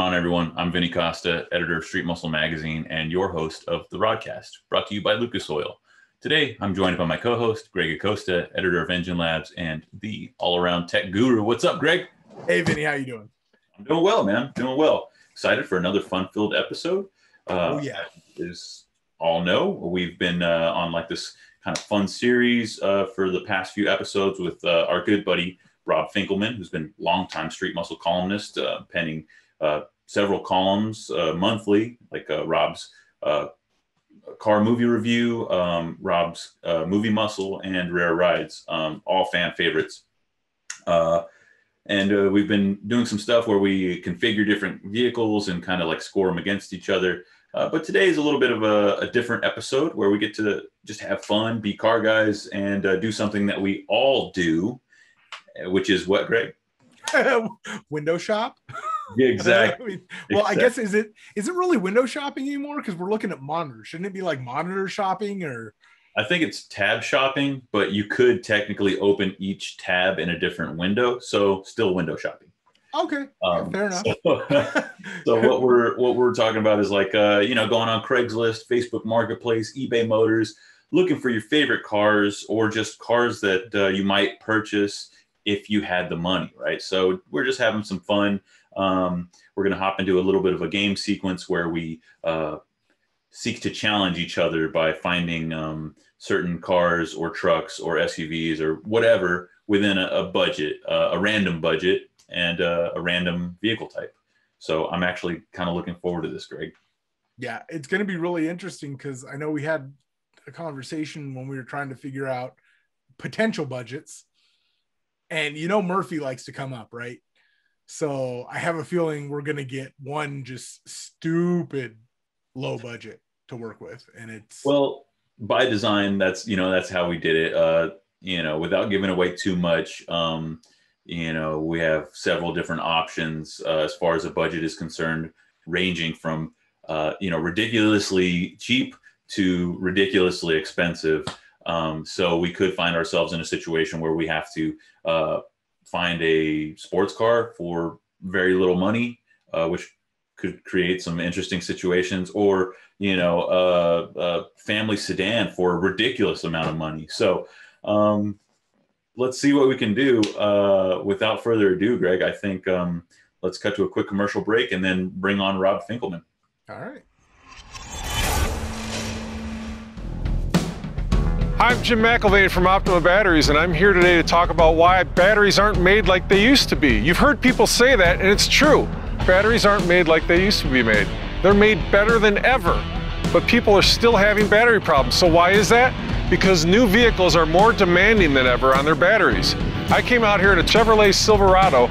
on, everyone? I'm Vinny Costa, editor of Street Muscle Magazine and your host of the RodCAST, brought to you by Lucas Oil. Today, I'm joined by my co-host, Greg Acosta, editor of Engine Labs and the all-around tech guru. What's up, Greg? Hey, Vinny, how you doing? I'm doing well, man. Doing well. Excited for another fun-filled episode. As all know, we've been on like this kind of fun series for the past few episodes with our good buddy, Rob Finkelman, who's been longtime Street Muscle columnist, penning several columns monthly, like Rob's car movie review, Rob's movie muscle, and rare rides, all fan favorites. And we've been doing some stuff where we configure different vehicles and kind of like score them against each other. But today is a little bit of a different episode where we get to just have fun, be car guys, and do something that we all do, which is what, Greg? Window shop. Yeah, exactly. I guess is it really window shopping anymore? Because we're looking at monitors. Shouldn't it be like monitor shopping? Or I think it's tab shopping, but you could technically open each tab in a different window, so still window shopping. Okay, fair enough. So what we're talking about is like going on Craigslist, Facebook Marketplace, eBay Motors, looking for your favorite cars or just cars that you might purchase if you had the money, right? So we're just having some fun. We're going to hop into a little bit of a game sequence where we seek to challenge each other by finding certain cars or trucks or SUVs or whatever within a budget, a random budget and a random vehicle type. So I'm actually kind of looking forward to this, Greg. Yeah, it's going to be really interesting because I know we had a conversation when we were trying to figure out potential budgets. And Murphy likes to come up, right? So I have a feeling we're going to get one just stupid low budget to work with. And it's by design, that's how we did it, without giving away too much. We have several different options as far as a budget is concerned, ranging from, ridiculously cheap to ridiculously expensive. So we could find ourselves in a situation where we have to find a sports car for very little money, which could create some interesting situations, or, a family sedan for a ridiculous amount of money. So let's see what we can do. Without further ado, Greg, I think let's cut to a quick commercial break and then bring on Rob Finkelman. All right. I'm Jim McElvain from Optima Batteries, and I'm here today to talk about why batteries aren't made like they used to be. You've heard people say that, and it's true. Batteries aren't made like they used to be made. They're made better than ever, but people are still having battery problems. So why is that? Because new vehicles are more demanding than ever on their batteries. I came out here in a Chevrolet Silverado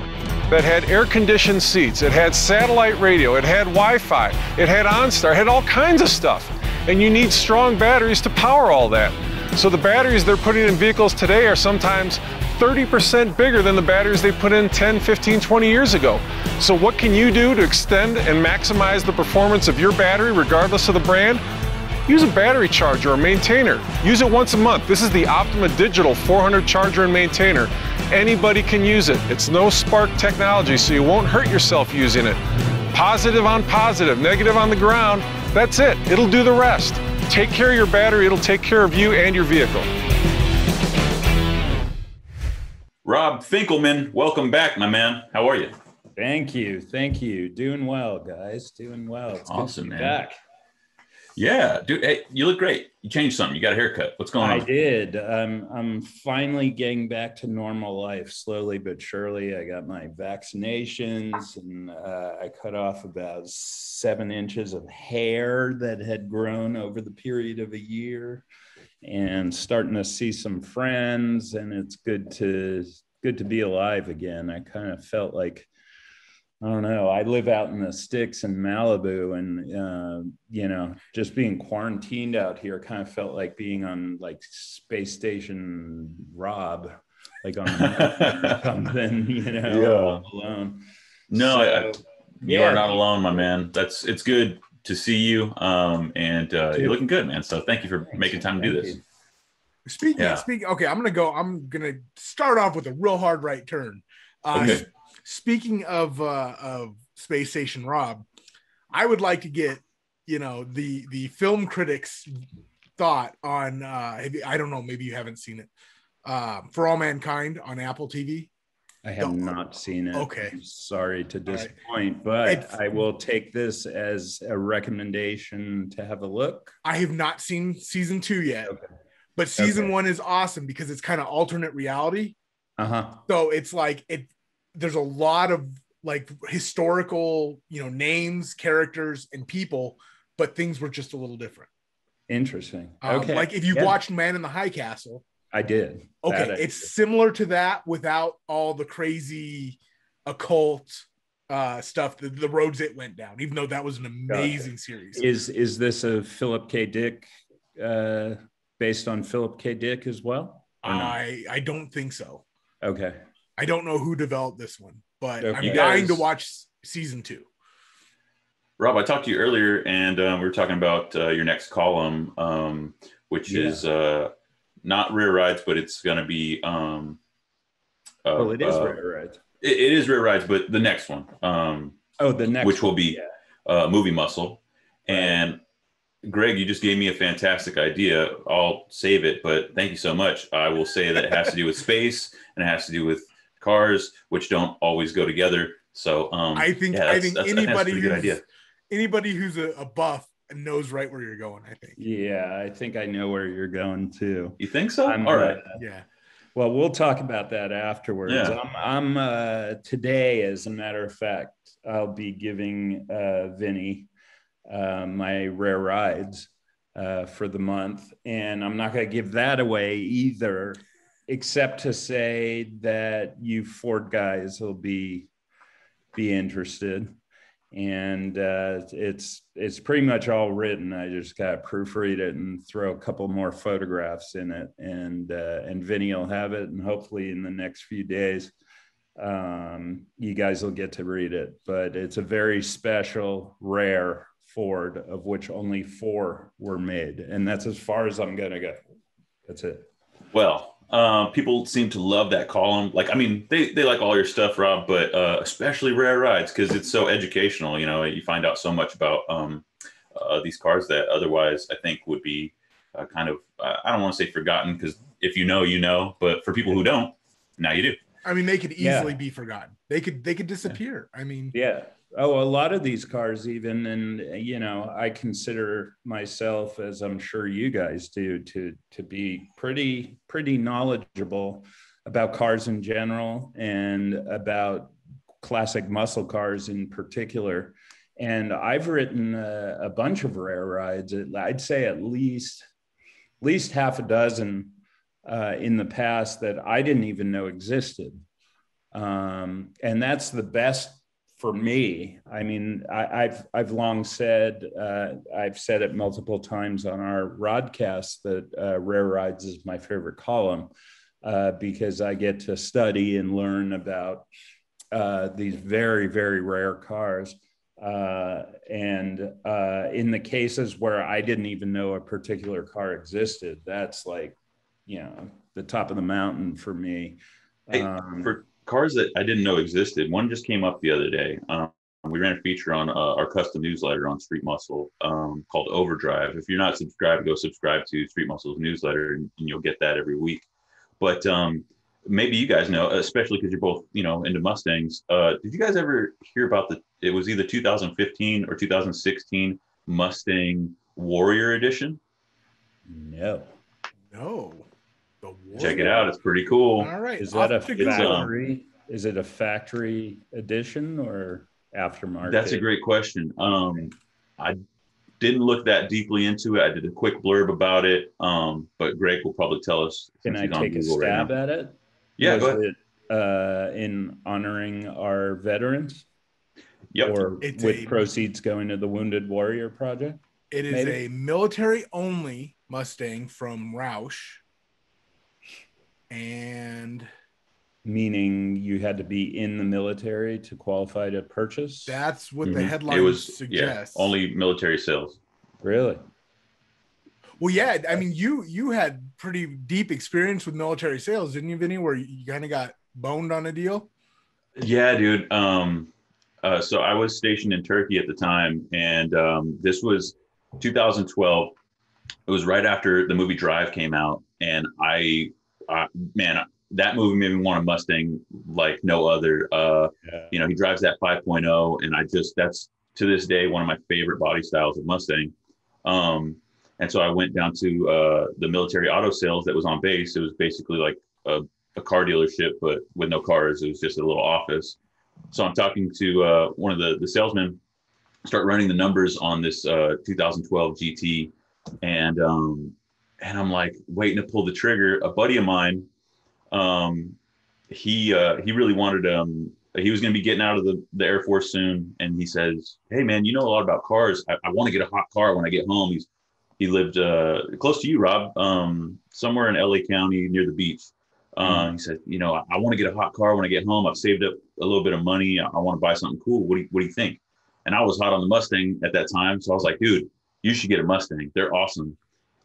that had air-conditioned seats, it had satellite radio, it had Wi-Fi, it had OnStar, it had all kinds of stuff. And you need strong batteries to power all that. So the batteries they're putting in vehicles today are sometimes 30% bigger than the batteries they put in 10, 15, 20 years ago. So what can you do to extend and maximize the performance of your battery regardless of the brand? Use a battery charger or maintainer. Use it once a month. This is the Optima Digital 400 charger and maintainer. Anybody can use it. It's no spark technology, so you won't hurt yourself using it. Positive on positive, negative on the ground. That's it. It'll do the rest. Take care of your battery. It'll take care of you and your vehicle. Rob Finkelman, welcome back, my man. How are you? Thank you. Doing well, guys. Doing well. It's awesome, good to be man. back. Yeah, dude. Hey, you look great. You changed something. You got a haircut. What's going on? I did. I'm finally getting back to normal life, slowly but surely. I got my vaccinations, and I cut off about 7 inches of hair that had grown over the period of a year, and starting to see some friends. And it's good to be alive again. I kind of felt like, I don't know, I live out in the sticks in Malibu, and, just being quarantined out here kind of felt like being on like Space Station Rob, like on something, all alone. No, you are not alone, my man. It's good to see you. And you're looking good, man. So thank you for making time to do this. Speaking, okay, I'm going to start off with a real hard right turn. Okay. Speaking of Space Station Rob, I would like to get, the film critics thought on I don't know, maybe you haven't seen it. For All Mankind on Apple TV. I have not seen it. Okay. I'm sorry to disappoint, but I will take this as a recommendation to have a look. I have not seen season 2 yet, but season 1 is awesome because it's kind of alternate reality. So it's like there's a lot of like historical, names, characters, and people, but things were just a little different. Interesting. Like if you watched Man in the High Castle. I did. Okay, it's similar to that without all the crazy occult stuff, the roads it went down, even though that was an amazing series. Is this a Philip K. Dick, based on Philip K. Dick as well? I don't think so. Okay. I don't know who developed this one, but I'm dying to watch season 2. Rob, I talked to you earlier, and we were talking about your next column, which is not Rare Rides, but it's going to be. It is Rare Rides. It is Rare Rides, but the next one. The next, which will be Movie Muscle. Right. And Greg, you just gave me a fantastic idea. I'll save it, but thank you so much. I will say that it has to do with space and it has to do with cars, which don't always go together. So I think anybody who's a buff knows right where you're going, I think. Yeah, I think I know where you're going too. You think so? All right. Yeah. Well, we'll talk about that afterwards. Yeah. I'm today, as a matter of fact, I'll be giving Vinny my Rare Rides for the month. And I'm not going to give that away either, except to say that you Ford guys will be interested. And it's pretty much all written. I just got to proofread it and throw a couple more photographs in it, and Vinny will have it, and hopefully in the next few days, you guys will get to read it. But it's a very special, rare Ford, of which only 4 were made, and that's as far as I'm gonna go. That's it. Well. People seem to love that column. Like, I mean, they like all your stuff, Rob, but especially Rare Rides, because it's so educational. You find out so much about these cars that otherwise I think would be kind of, I don't want to say forgotten, because if you know, but for people who don't, now you do. I mean, they could easily be forgotten. They could disappear. I mean, Oh, a lot of these cars even, and I consider myself, as I'm sure you guys do, to be pretty knowledgeable about cars in general and about classic muscle cars in particular. And I've written a bunch of Rare Rides. I'd say at least half a dozen in the past that I didn't even know existed. And that's the best for me. I mean, I've long said, I've said it multiple times on our RodCAST that Rare Rides is my favorite column because I get to study and learn about these very, very rare cars. And in the cases where I didn't even know a particular car existed, that's like, the top of the mountain for me. For cars that I didn't know existed, one just came up the other day. We ran a feature on our custom newsletter on Street Muscle called Overdrive. If you're not subscribed, go subscribe to Street Muscle's newsletter and you'll get that every week. But maybe you guys know, especially because you're both, into Mustangs. Did you guys ever hear about it was either 2015 or 2016 Mustang Warrior Edition? No. Check it out. It's pretty cool. All right. Is that a factory? Is it a factory edition or aftermarket? That's a great question. I didn't look that deeply into it. I did a quick blurb about it. But Greg will probably tell us. Can I take a stab at it? Yeah, go ahead. In honoring our veterans? Yep. Or with proceeds going to the Wounded Warrior Project? It is a military-only Mustang from Roush. And meaning you had to be in the military to qualify to purchase? That's what the headline suggests. Only military sales. Really? Well, yeah. I mean, you had pretty deep experience with military sales, didn't you, Vinny? Where you kind of got boned on a deal? Yeah, dude. So I was stationed in Turkey at the time, and this was 2012. It was right after the movie Drive came out, and man, that movie made me want a Mustang like no other. You know, he drives that 5.0, and that's to this day one of my favorite body styles of Mustang. And so I went down to the military auto sales that was on base. It was basically like a car dealership, but with no cars. It was just a little office. So I'm talking to one of the salesmen, start running the numbers on this 2012 GT, and I'm like waiting to pull the trigger. A buddy of mine, he really wanted he was going to be getting out of the Air Force soon, and he says, "Hey man, you know a lot about cars. I want to get a hot car when I get home." He lived close to you, Rob, somewhere in LA County near the beach. He said, "You know, I want to get a hot car when I get home. I've saved up a little bit of money. I want to buy something cool. What do you think?" And I was hot on the Mustang at that time, so I was like, "Dude, you should get a Mustang. They're awesome."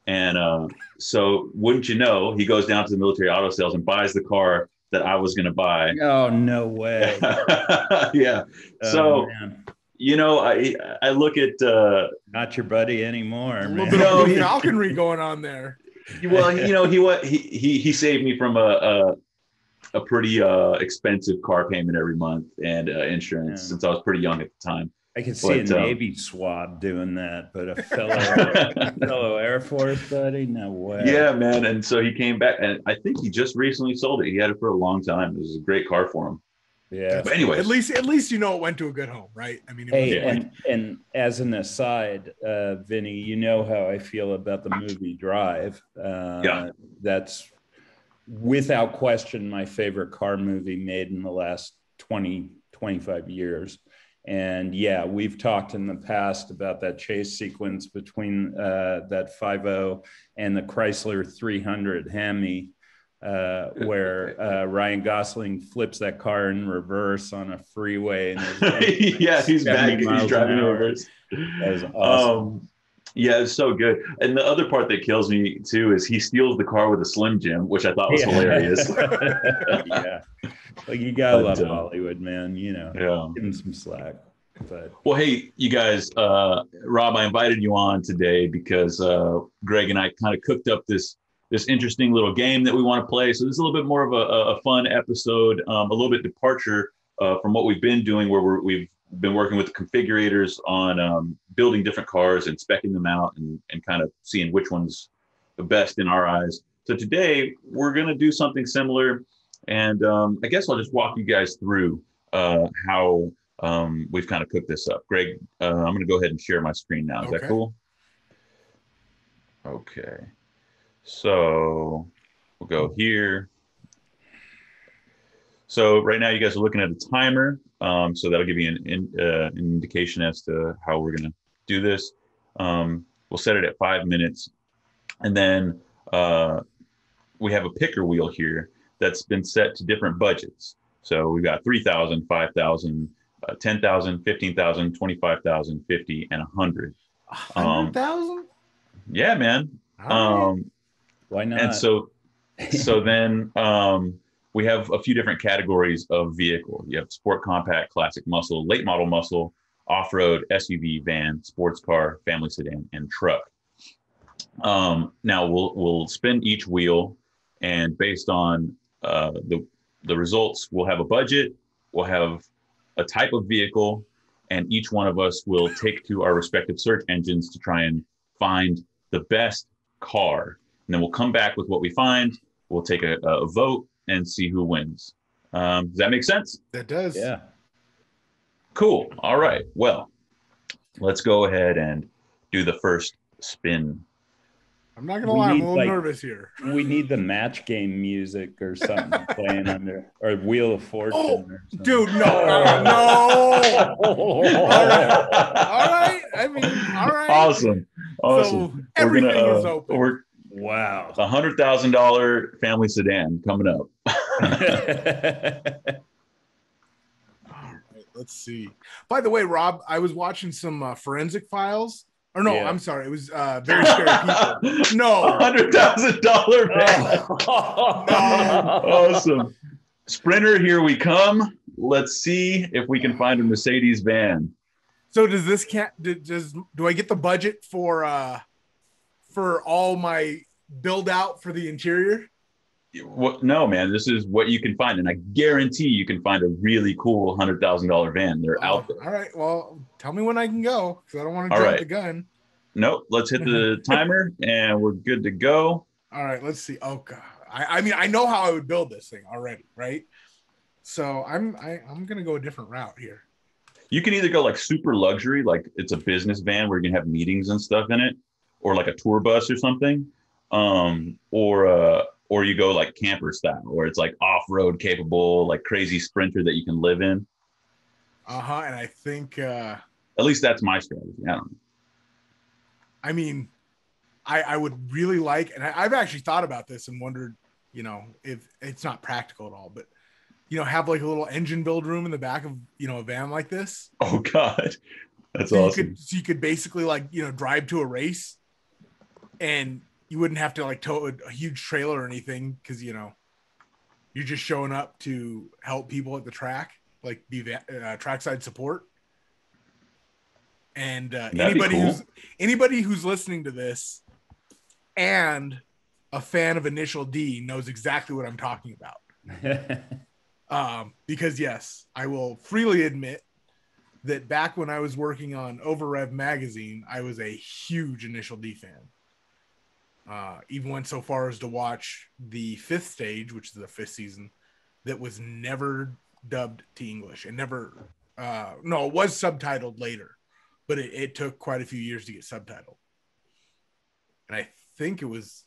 And so, wouldn't you know, he goes down to the military auto sales and buys the car that I was going to buy. Oh, no way! Yeah. Oh, so. Man. You know, I look at not your buddy anymore. A little bit of falconry going on there. Well, you know, he saved me from a pretty expensive car payment every month and insurance since I was pretty young at the time. I can see a Navy swab doing that, but a fellow Air Force buddy, no way. Yeah, man. And so he came back, and I think he just recently sold it. He had it for a long time. It was a great car for him. Yeah. But anyway, at least you know it went to a good home, right? I mean, and as an aside, Vinny, you know how I feel about the movie Drive. That's without question my favorite car movie made in the last 25 years. And yeah, we've talked in the past about that chase sequence between that 5.0 and the Chrysler 300 Hemi. Where Ryan Gosling flips that car in reverse on a freeway. And he's back. He's driving in reverse. That was awesome. Yeah, it's so good. And the other part that kills me too is he steals the car with a Slim Jim, which I thought was hilarious. Yeah, like you gotta love Hollywood, man. You know, give him some slack. But well, hey, you guys, Rob, I invited you on today because Greg and I kind of cooked up this interesting little game that we want to play. So this is a little bit more of a fun episode, a little bit departure from what we've been doing, where we've been working with the configurators on building different cars and speccing them out and kind of seeing which one's the best in our eyes. So today we're going to do something similar. And I guess I'll just walk you guys through how we've kind of cooked this up. Greg, I'm going to go ahead and share my screen now. Is that cool? Okay. So we'll go here. So right now you guys are looking at a timer. So that'll give you an indication as to how we're going to do this. We'll set it at 5 minutes. And then we have a picker wheel here that's been set to different budgets. So we've got 3,000, 5,000, 10,000, 15,000, 25,000, 50, and 100. 100,000? Yeah, man. Why not? And so then we have a few different categories of vehicle. You have sport, compact, classic muscle, late model muscle, off-road, SUV, van, sports car, family sedan, and truck. Now we'll spin each wheel, and based on the results, we'll have a budget, we'll have a type of vehicle, and each one of us will take to our respective search engines to try and find the best car. And then we'll come back with what we find. We'll take a vote and see who wins. Does that make sense? That does. Yeah. Cool. All right. Well, let's go ahead and do the first spin. I'm not gonna lie, I'm a little nervous here. We need the match game music or something playing under, or Wheel of Fortune. Or dude, no. All right. I mean, all right. Awesome. So everything is open. Wow. $100,000 family sedan coming up. All right, let's see. By the way, Rob, I was watching some forensic files. Or no, I'm sorry. It was Very Scary People. No. $100,000 van. No. Awesome. Sprinter, here we come. let's see if we can find a Mercedes van. So does this do I get the budget for all my build out for the interior? What? No, man. This is what you can find, and I guarantee you can find a really cool $100,000 van. They're out there. All right. Well, tell me when I can go because I don't want to jump the gun. Nope. Let's hit the timer, and we're good to go. All right. Let's see. Oh God. I mean, I know how I would build this thing already, right? So I'm gonna go a different route here. You can either go like super luxury, like it's a business van where you can have meetings and stuff in it, or like a tour bus or something, or you go like camper style, where it's like off-road capable, like crazy Sprinter that you can live in. And I think at least that's my strategy. I don't know. I mean, I would really like, and I've actually thought about this and wondered, you know, if it's not practical at all, but you know, have like a little engine build room in the back of, you know, a van like this. Oh God, that's so awesome. You could basically like, you know, drive to a race, and you wouldn't have to like tow a huge trailer or anything because, you know, you're just showing up to help people at the track, like be trackside support. And anybody who's listening to this and a fan of Initial D knows exactly what I'm talking about. Because yes, I will freely admit that back when I was working on Over Rev magazine, I was a huge Initial D fan. Even went so far as to watch the 5th stage, which is the 5th season, that was never dubbed to English and never, no, it was subtitled later, but it took quite a few years to get subtitled. And I think it was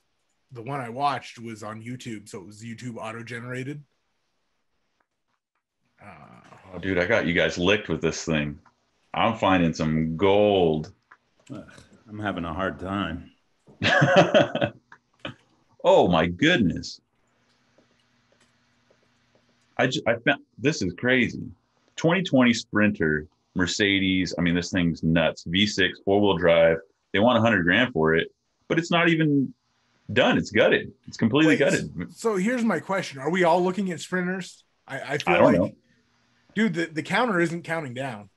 the one I watched was on YouTube. So it was YouTube auto-generated. Oh, dude, I got you guys licked with this thing. I'm finding some gold. I'm having a hard time. Oh my goodness. I found this is crazy. 2020 Sprinter, Mercedes. I mean, this thing's nuts. V6, 4-wheel drive. They want 100 grand for it, but it's not even done. It's gutted. It's completely gutted. So here's my question. Are we all looking at Sprinters? I feel don't know. Dude, the counter isn't counting down.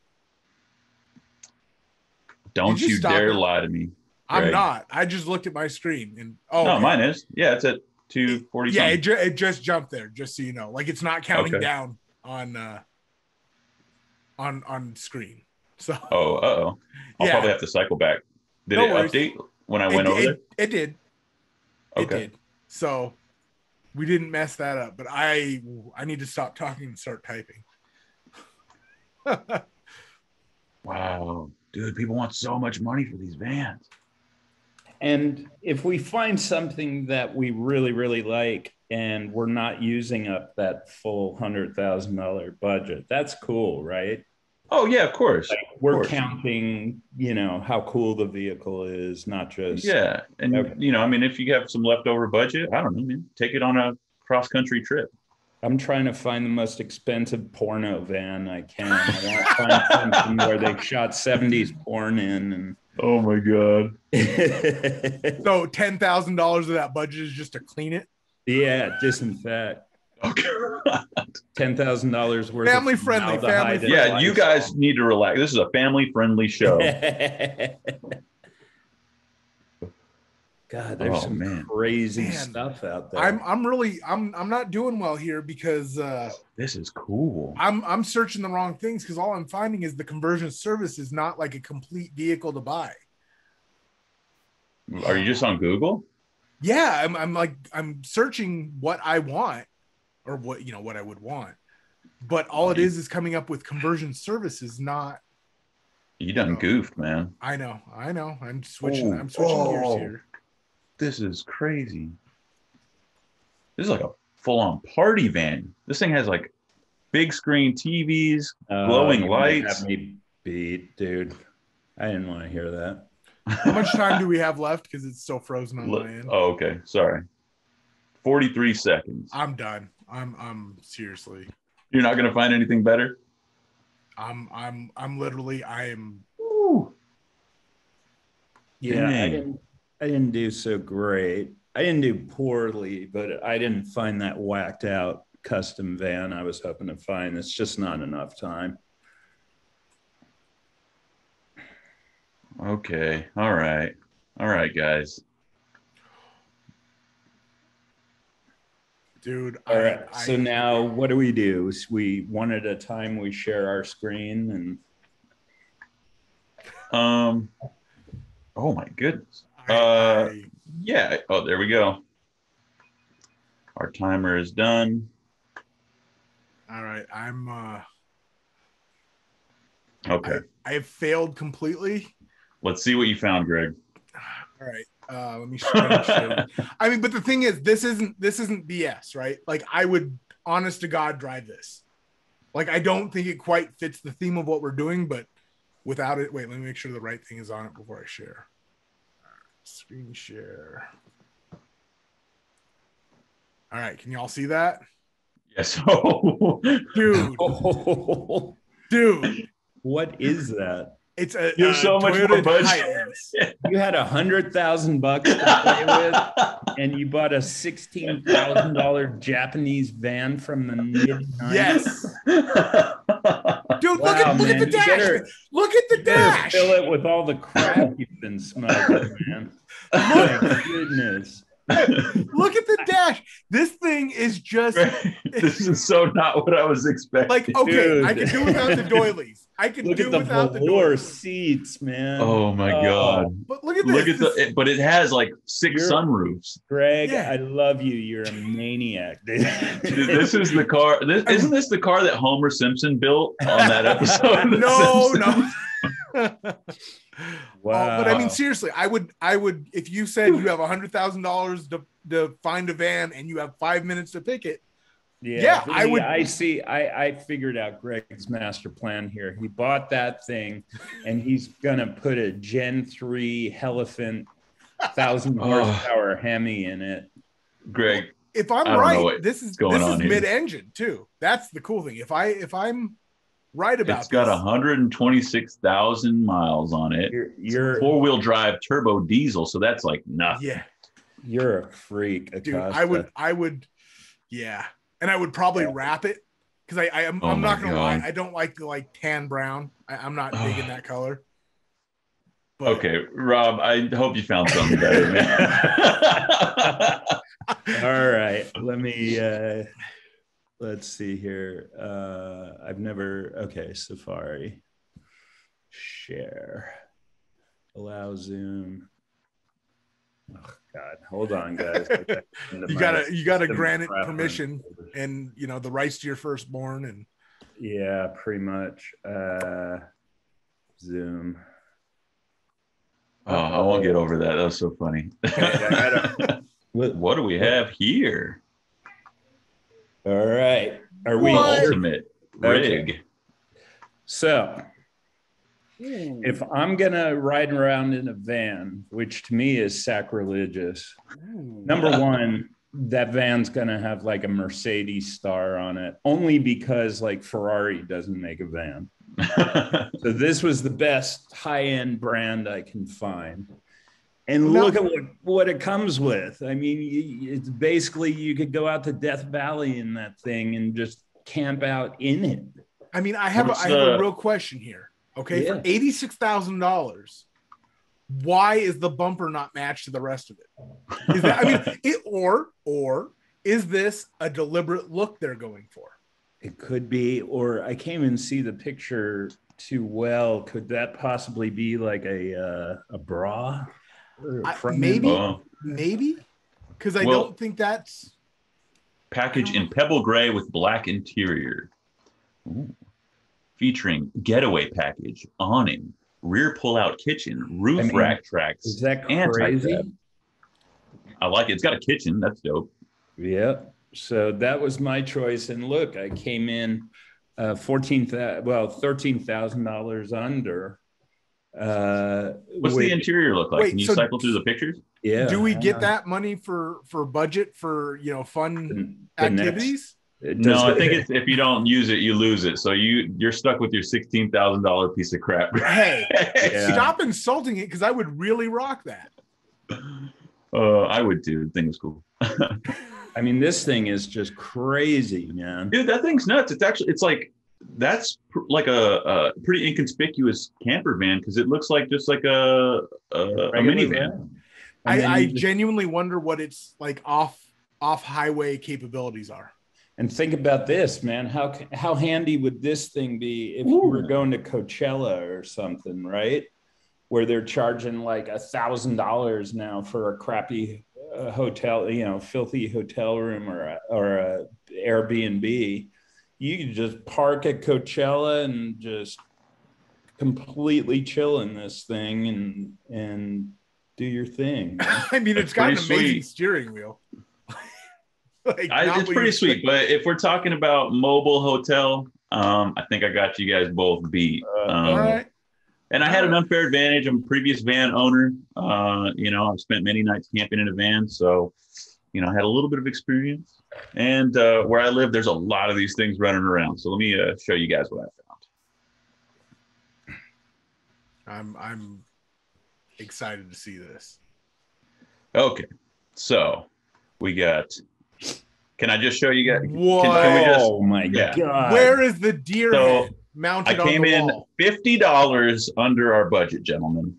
Don't you dare lie to me. I'm not. I just looked at my screen and no, mine is. Yeah, it's at 240. Yeah, it just jumped there, just so you know. Like it's not counting down on screen. So I'll probably have to cycle back. Did it update when I went over there? It did. Okay. It did. So we didn't mess that up, but I need to stop talking and start typing. Wow, dude, people want so much money for these vans. And if we find something that we really, really like and we're not using up that full $100,000 budget, that's cool, right? Oh, yeah, of course. Like we're counting, you know, how cool the vehicle is, not just... Yeah, and, you know, I mean, if you have some leftover budget, I don't know, man, take it on a cross-country trip. I'm trying to find the most expensive porno van I can. I want to find something where they shot 70s porn in. And... Oh, my God. So $10,000 of that budget is just to clean it? Yeah, disinfect. Okay. $10,000 worth family friendly. Yeah, you guys need to relax. This is a family-friendly show. God, there's some crazy stuff out there. I'm not doing well here because this is cool. I'm searching the wrong things because all I'm finding is the conversion service is not like a complete vehicle to buy. Are you just on Google? Yeah, I'm searching what I want or what I would want. But all it is coming up with conversion services, not. You done goofed, man. I know. I'm switching gears here. This is crazy. This is like a full-on party van. This thing has like big screen TVs, glowing lights. Have me beat, dude. I didn't want to hear that. How much time do we have left? Because it's still frozen on my end. Oh, okay. Sorry. 43 seconds. I'm done. I'm seriously. You're not gonna find anything better? I'm literally. Ooh. Yeah, I didn't do so great. I didn't do poorly, but I didn't find that whacked out. custom van I was hoping to find. It's just not enough time. Okay. All right, guys. Dude. All right. So now what do? We one at a time, we share our screen and oh my goodness. Yeah. Oh, there we go. Our timer is done. All right. I'm okay. I have failed completely. Let's see what you found, Greg. All right. Let me show you. I mean, but the thing is, this isn't BS, right? Like, I would, honest to God, drive this. Like, I don't think it quite fits the theme of what we're doing, but without it, wait, let me make sure the right thing is on it before I share. All right, screen share. All right, can y'all see that? Yes. Dude. Dude. What is that? It's a You're so much more budget. You had $100,000 to play with, and you bought a $16,000 Japanese van from the mid-90s. Yes. Dude, look at the dash. Look at the dash. Fill it with all the crap you've been smoking, man. My goodness. Look at the dash. This thing is just. This is so not what I was expecting. Like, okay, dude. I can do without the doilies. I can do without the velour seats, man. Oh my god! But look at this. But it has like 6 sunroofs. Greg, I love you. You're a maniac, dude. This is the car. Isn't this the car that Homer Simpson built on that episode? No. Wow. But I mean, seriously, I would, if you said you have $100,000 to find a van and you have 5 minutes to pick it. Yeah, I would. I figured out Greg's master plan here. He bought that thing and he's going to put a Gen 3 Elephant 1,000 horsepower Hemi in it. Greg, if I'm right, this is mid-engine too. That's the cool thing. If I'm right about it's got 126,000 miles on it. You're 4-wheel drive turbo diesel, so that's like nothing. Yeah, you're a freak, Acosta. Dude. I would, yeah, and I would probably wrap it because I'm not gonna lie, I don't like the tan brown. I'm not digging that color. But... Okay, Rob, I hope you found something better, man. All right, let's see here. Safari. Share. Allow zoom. Oh God, hold on, guys. you gotta grant it permission and the rights to your firstborn and yeah, pretty much. Zoom. Oh, I won't get over that. That was so funny. What do we have here? All right. Are we ultimate rig? Okay. So if I'm gonna ride around in a van, which to me is sacrilegious, number one, that van's gonna have like a Mercedes star on it, only because like Ferrari doesn't make a van. So this was the best high-end brand I can find. And look at what it comes with. I mean, it's basically you could go out to Death Valley in that thing and just camp out in it. I mean, I have a real question here. Okay, for $86,000, why is the bumper not matched to the rest of it? Is that, or is this a deliberate look they're going for? It could be, or I can't even see the picture too well. Could that possibly be like a bra? Maybe, because I don't think that's package in pebble gray with black interior. Ooh. Featuring getaway package, awning, rear pull-out kitchen, roof rack tracks. Is that crazy? I like it. It's got a kitchen. That's dope. Yeah. So that was my choice. And look, I came in $13,000 under. What's the interior look like? Can you cycle through the pictures? Yeah. Do we get that money for budget for fun activities? No, I think it's if you don't use it, you lose it. So you're stuck with your $16,000 piece of crap. Hey, stop insulting it because I would really rock that. I would too. The thing was cool. I mean, this thing is just crazy, man. Dude, that thing's nuts. It's like, like a pretty inconspicuous camper van because it looks like just like a minivan. I genuinely wonder what its like off highway capabilities are. And think about this, man. How handy would this thing be if you were going to Coachella or something, right? Where they're charging like $1,000 now for a crappy hotel, filthy hotel room or a Airbnb. You could just park at Coachella and just completely chill in this thing and do your thing. I mean, it's got an amazing steering wheel. It's pretty sweet, but if we're talking about mobile hotel, I think I got you guys both beat. All right. And I had an unfair advantage. I'm a previous van owner. I've spent many nights camping in a van, so I had a little bit of experience. And where I live, there's a lot of these things running around. So let me show you guys what I found. I'm excited to see this. Okay, so we got. Can I just show you guys? Oh my God! Where is the deer head mounted on the wall? I came in $50 under our budget, gentlemen.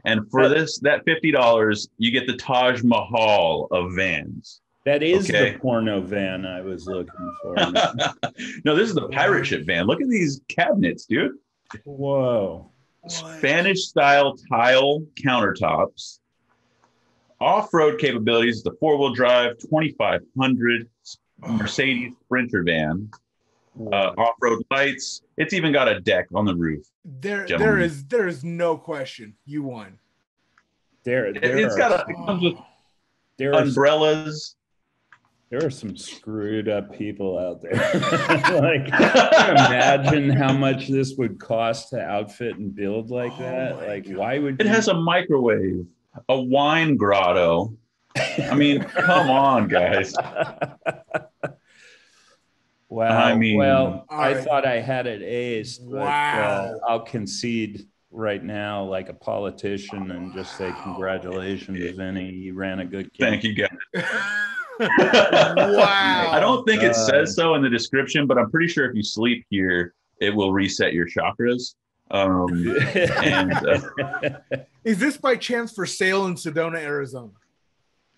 And for that $50, you get the Taj Mahal of vans. That is the porno van I was looking for. No, this is the pirate ship van. Look at these cabinets, dude. Whoa! Spanish style tile countertops. Off-road capabilities, the 4-wheel drive 2500 Mercedes Sprinter van, off-road lights. It's even got a deck on the roof. There is no question you won. It comes with umbrellas. There are some screwed up people out there. Like, can you imagine how much this would cost to outfit and build like that? Like, why would it has a microwave? A wine grotto. I mean, come on, guys. Wow. I thought I had it aced, but I'll concede right now, like a politician, and just say congratulations, Vinny. You ran a good game. Thank you, guys. Wow. I don't think it says so in the description, but I'm pretty sure if you sleep here, it will reset your chakras. Is this by chance for sale in Sedona, Arizona?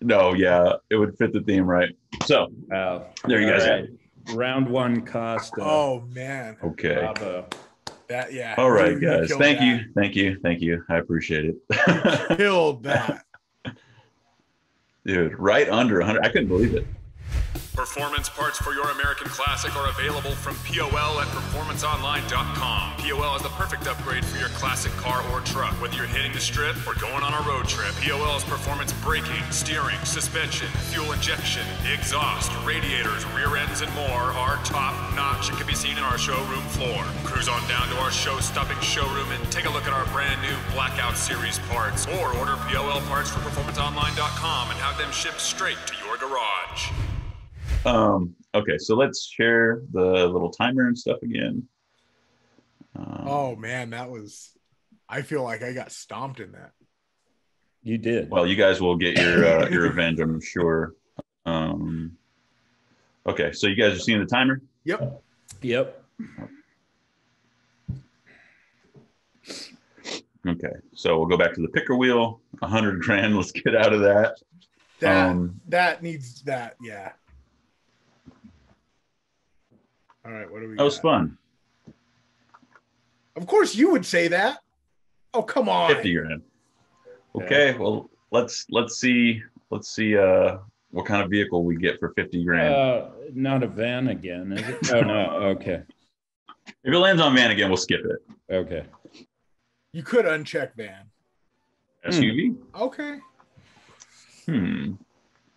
No, yeah, it would fit the theme, right? So there you guys are. Round one cost. Oh man. Okay. Bravo. All right, guys. Thank you. I appreciate it. You killed that. Dude, right under 100. I couldn't believe it. Performance parts for your American Classic are available from POL at performanceonline.com. POL is the perfect upgrade for your classic car or truck. Whether you're hitting the strip or going on a road trip, POL's performance braking, steering, suspension, fuel injection, exhaust, radiators, rear ends, and more are top notch and can be seen in our showroom floor. Cruise on down to our show-stopping showroom and take a look at our brand new Blackout Series parts, or order POL parts from performanceonline.com and have them shipped straight to your garage. Okay, so let's share the little timer and stuff again. Oh man, I feel like I got stomped in that. You did. Well, you guys will get your revenge, I'm sure. Okay, so you guys are seeing the timer? Yep. Okay, so we'll go back to the picker wheel. 100 grand. Let's get out of that. That needs that. Yeah. All right, what do we got? That was fun. Of course you would say that. Oh, come on. 50 grand. Okay, well, let's see what kind of vehicle we get for 50 grand. Not a van again, is it? Oh, no, okay. If it lands on van again, we'll skip it. Okay. You could uncheck van. SUV? Okay.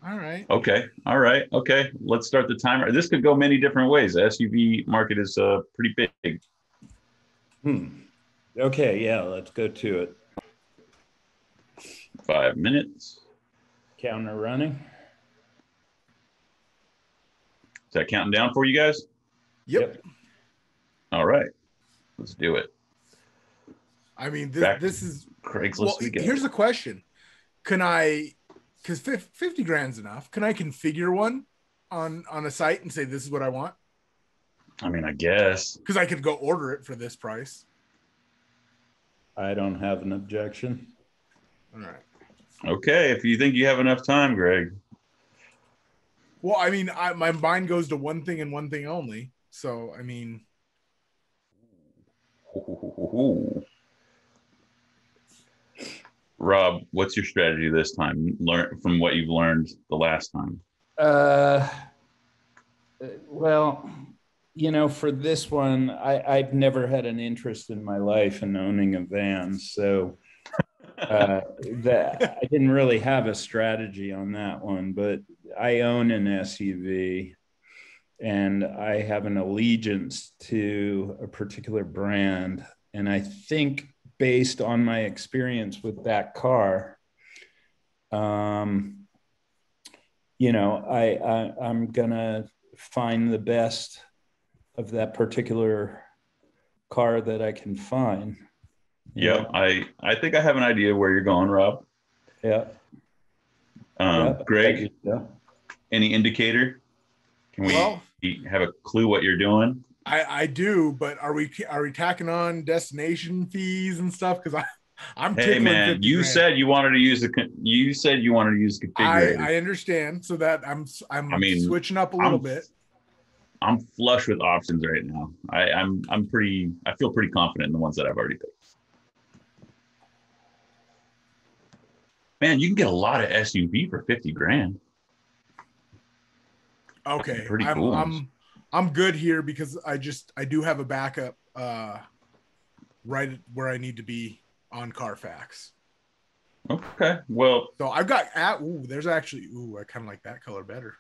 All right. Okay. Let's start the timer. This could go many different ways. The SUV market is pretty big. Okay, yeah, let's go to it. 5 minutes. Counter running. Is that counting down for you guys? Yep. All right. Let's do it. I mean, this is Craigslist. Well, here's the question. Can I, because 50 grand's enough, can I configure one on a site and say this is what I want? I mean, I guess. Because I could go order it for this price. I don't have an objection. All right. Okay, if you think you have enough time, Greg. Well, I mean, my mind goes to one thing and one thing only. So, I mean, Rob, what's your strategy this time? Learn from what you've learned the last time. Well, you know, for this one, I've never had an interest in my life in owning a van, so that I didn't really have a strategy on that one. But I own an SUV, and I have an allegiance to a particular brand, and I think based on my experience with that car, you know, I'm gonna find the best of that particular car that I can find. Yep, I think I have an idea where you're going, Rob. Yeah. Greg, Yeah. any indicator? Can we have a clue what you're doing? I do, but are we tacking on destination fees and stuff? Because I'm hey man, you said you wanted to use the configurator. I understand, so that I'm switching up a little bit. I'm flush with options right now. I feel pretty confident in the ones that I've already picked. Man, you can get a lot of SUV for 50 grand. Okay, pretty cool. I'm good here because I do have a backup right where I need to be on Carfax. Okay, well, so I've got there's actually I kind of like that color better.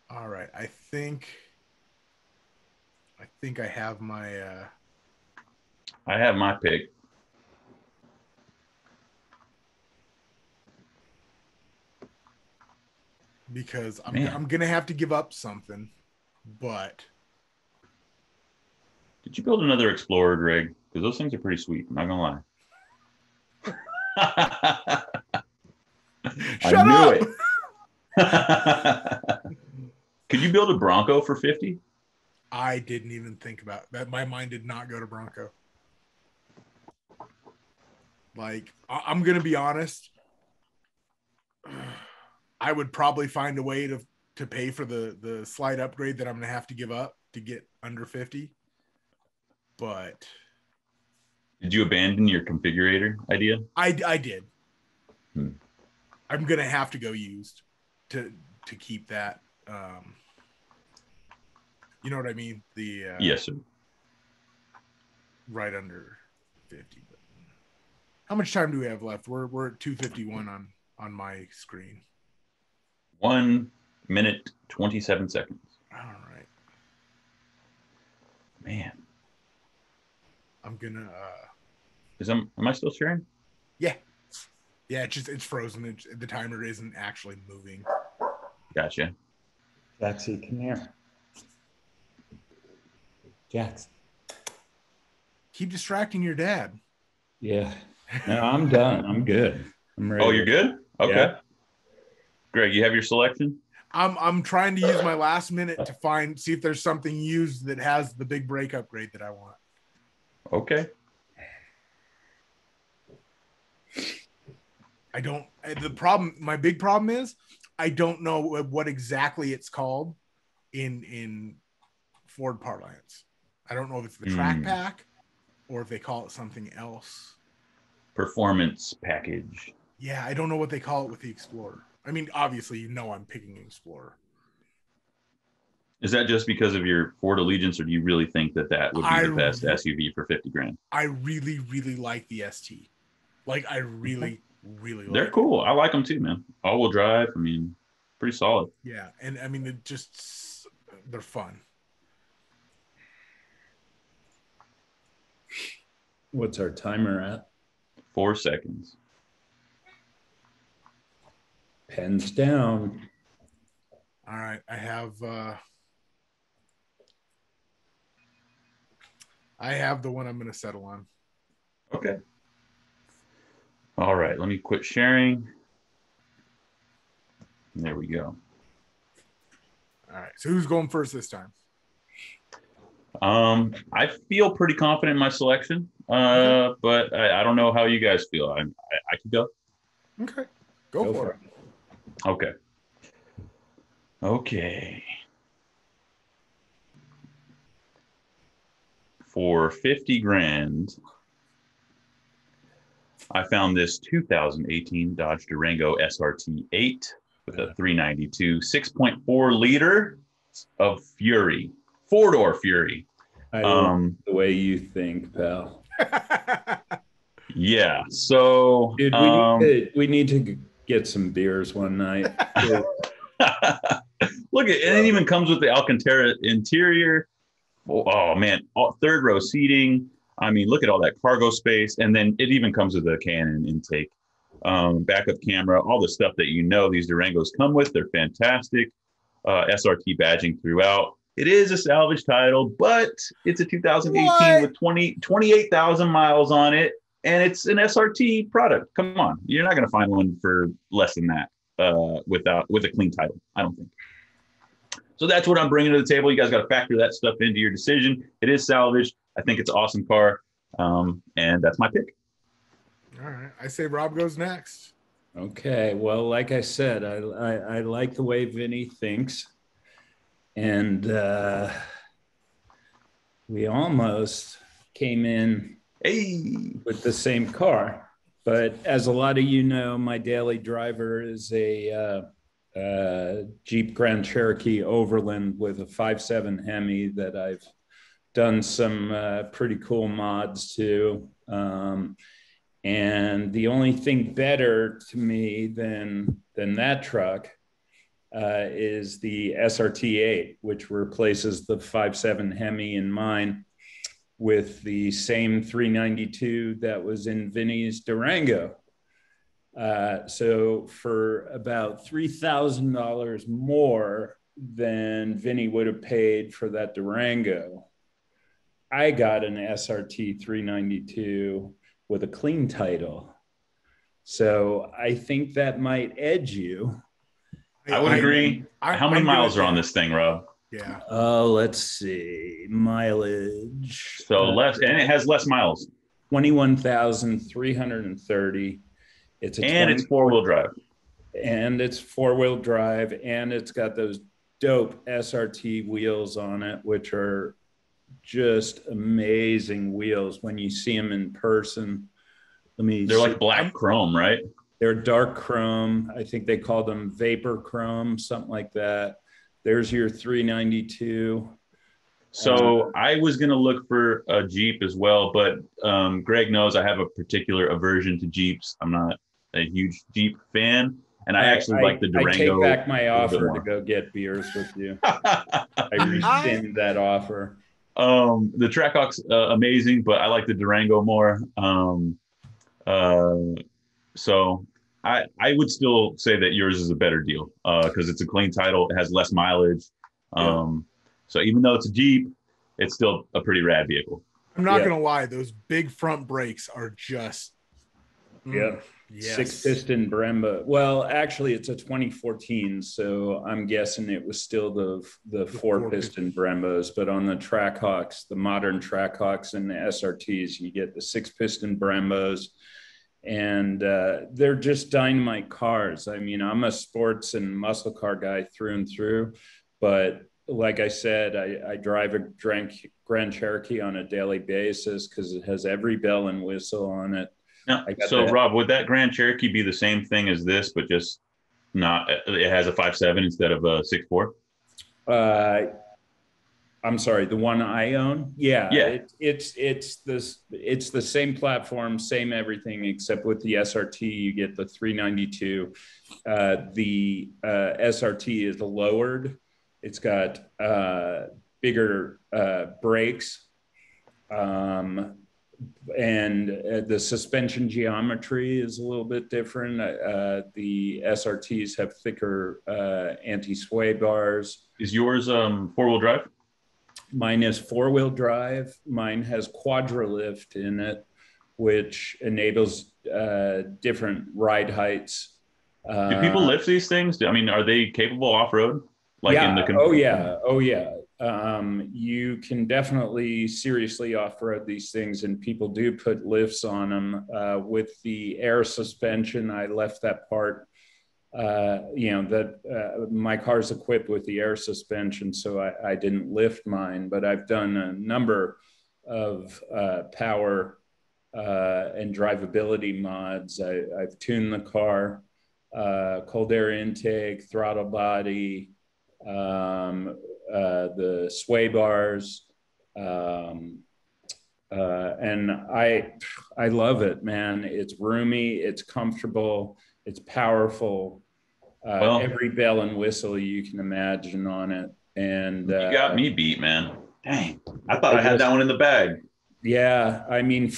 All right, I think I have my I have my pick. because I'm gonna have to give up something, but did you build another Explorer, Greg? Because those things are pretty sweet. I'm not gonna lie. Shut up! Could you build a Bronco for 50? I didn't even think about that. My mind did not go to Bronco. Like, I'm gonna be honest. I would probably find a way to pay for the slight upgrade that I'm gonna have to give up to get under 50. But did you abandon your configurator idea? I did. I'm gonna have to go used to keep that. You know what I mean? The yes, sir. Right under 50. But how much time do we have left? We're at 2:51 on my screen. 1 minute 27 seconds. All right, man. I'm gonna. Am I still sharing? Yeah. It's frozen. The timer isn't actually moving. Gotcha. Jaxie, come here. Jax. Keep distracting your dad. Yeah. No, I'm done. I'm good. I'm ready. Oh, you're good? Okay. Yeah. Greg, you have your selection? I'm trying to use my last minute to see if there's something used that has the big brake upgrade that I want. Okay. My big problem is I don't know what exactly it's called in Ford parlance. I don't know if it's the track pack or if they call it something else. Performance package. Yeah, I don't know what they call it with the Explorer. I mean, obviously, I'm picking an Explorer. Is that just because of your Ford allegiance, or do you really think that would be the best SUV for 50 grand? I really, really like the ST. Like, I really, really like They're cool. I like them too, man. All-wheel drive. I mean, pretty solid. Yeah, and I mean, they're fun. What's our timer at? 4 seconds. Pens down. All right, I have the one I'm going to settle on. Okay. All right, let me quit sharing. There we go. All right. So who's going first this time? I feel pretty confident in my selection, but I don't know how you guys feel. I could go. Okay. Go for it. Okay. Okay. For 50 grand, I found this 2018 Dodge Durango SRT 8 with a 392 6.4 liter of Fury, four-door Fury. I love the way you think, pal. Yeah. So, dude, we need to get some beers one night. Look at, and it even comes with the Alcantara interior. Oh man, third row seating. I mean, look at all that cargo space, and then it even comes with a Canon intake, backup camera, all the stuff that these Durangos come with. They're fantastic. SRT badging throughout. It is a salvage title, but it's a 2018 with 28,000 miles on it, and it's an SRT product. Come on, you're not going to find one for less than that with a clean title, I don't think. So that's what I'm bringing to the table. You guys got to factor that stuff into your decision. It is salvaged. I think it's an awesome car, and that's my pick. All right, I say Rob goes next. Okay, well, like I said, I like the way Vinny thinks, and we almost came in with the same car. But as a lot of you know, my daily driver is a Jeep Grand Cherokee Overland with a 5.7 Hemi that I've done some pretty cool mods to. And the only thing better to me than that truck is the SRT8, which replaces the 5.7 Hemi in mine with the same 392 that was in Vinny's Durango. So for about $3,000 more than Vinny would have paid for that Durango, I got an SRT 392 with a clean title. So I think that might edge you. I would agree. How many miles are on this thing, Rob? Yeah. Let's see. Mileage. So less, and it has less miles. 21,330. It's four-wheel drive. And it's four-wheel drive, and it's got those dope SRT wheels on it, which are just amazing wheels when you see them in person. They're like black chrome, right? They're dark chrome. I think they call them vapor chrome, something like that. There's your 392. So I was going to look for a Jeep as well, but Greg knows I have a particular aversion to Jeeps. I'm not a huge Jeep fan, and I actually like the Durango. I take back my offer to go get beers with you. I rescind that offer. The Trackhawk's amazing, but I like the Durango more. So I would still say that yours is a better deal because it's a clean title. It has less mileage. So even though it's a Jeep, it's still a pretty rad vehicle. I'm not gonna lie; those big front brakes are just yes. 6-piston Brembo. Well, actually, it's a 2014, so I'm guessing it was still the 4-piston Brembos. But on the Trackhawks, the modern Trackhawks and the SRTs, you get the 6-piston Brembos. And they're just dynamite cars. I mean, I'm a sports and muscle car guy through and through, but like I said, I drive a Grand Cherokee on a daily basis because it has every bell and whistle on it. Now, so Rob, would that Grand Cherokee be the same thing as this, but just not? It has a 5.7 instead of a 6.4. I'm sorry, the one I own. Yeah. It's the same platform, same everything, except with the SRT, you get the 392. The SRT is lowered. It's got bigger brakes. And the suspension geometry is a little bit different. The SRTs have thicker anti-sway bars. Is yours four-wheel drive? Mine is four-wheel drive. Mine has quadra-lift in it, which enables different ride heights. Do people lift these things? I mean, are they capable off-road? Like yeah. in the Oh yeah. Oh yeah. You can definitely seriously off-road these things, and people do put lifts on them. With the air suspension, I left that part. My car's equipped with the air suspension, so I didn't lift mine. But I've done a number of power and drivability mods. I've tuned the car, cold air intake, throttle body, the sway bars, and I love it, man. It's roomy, it's comfortable, it's powerful. Every bell and whistle you can imagine on it, and you got me beat, man. Dang, I thought I had that one in the bag. Yeah, I mean,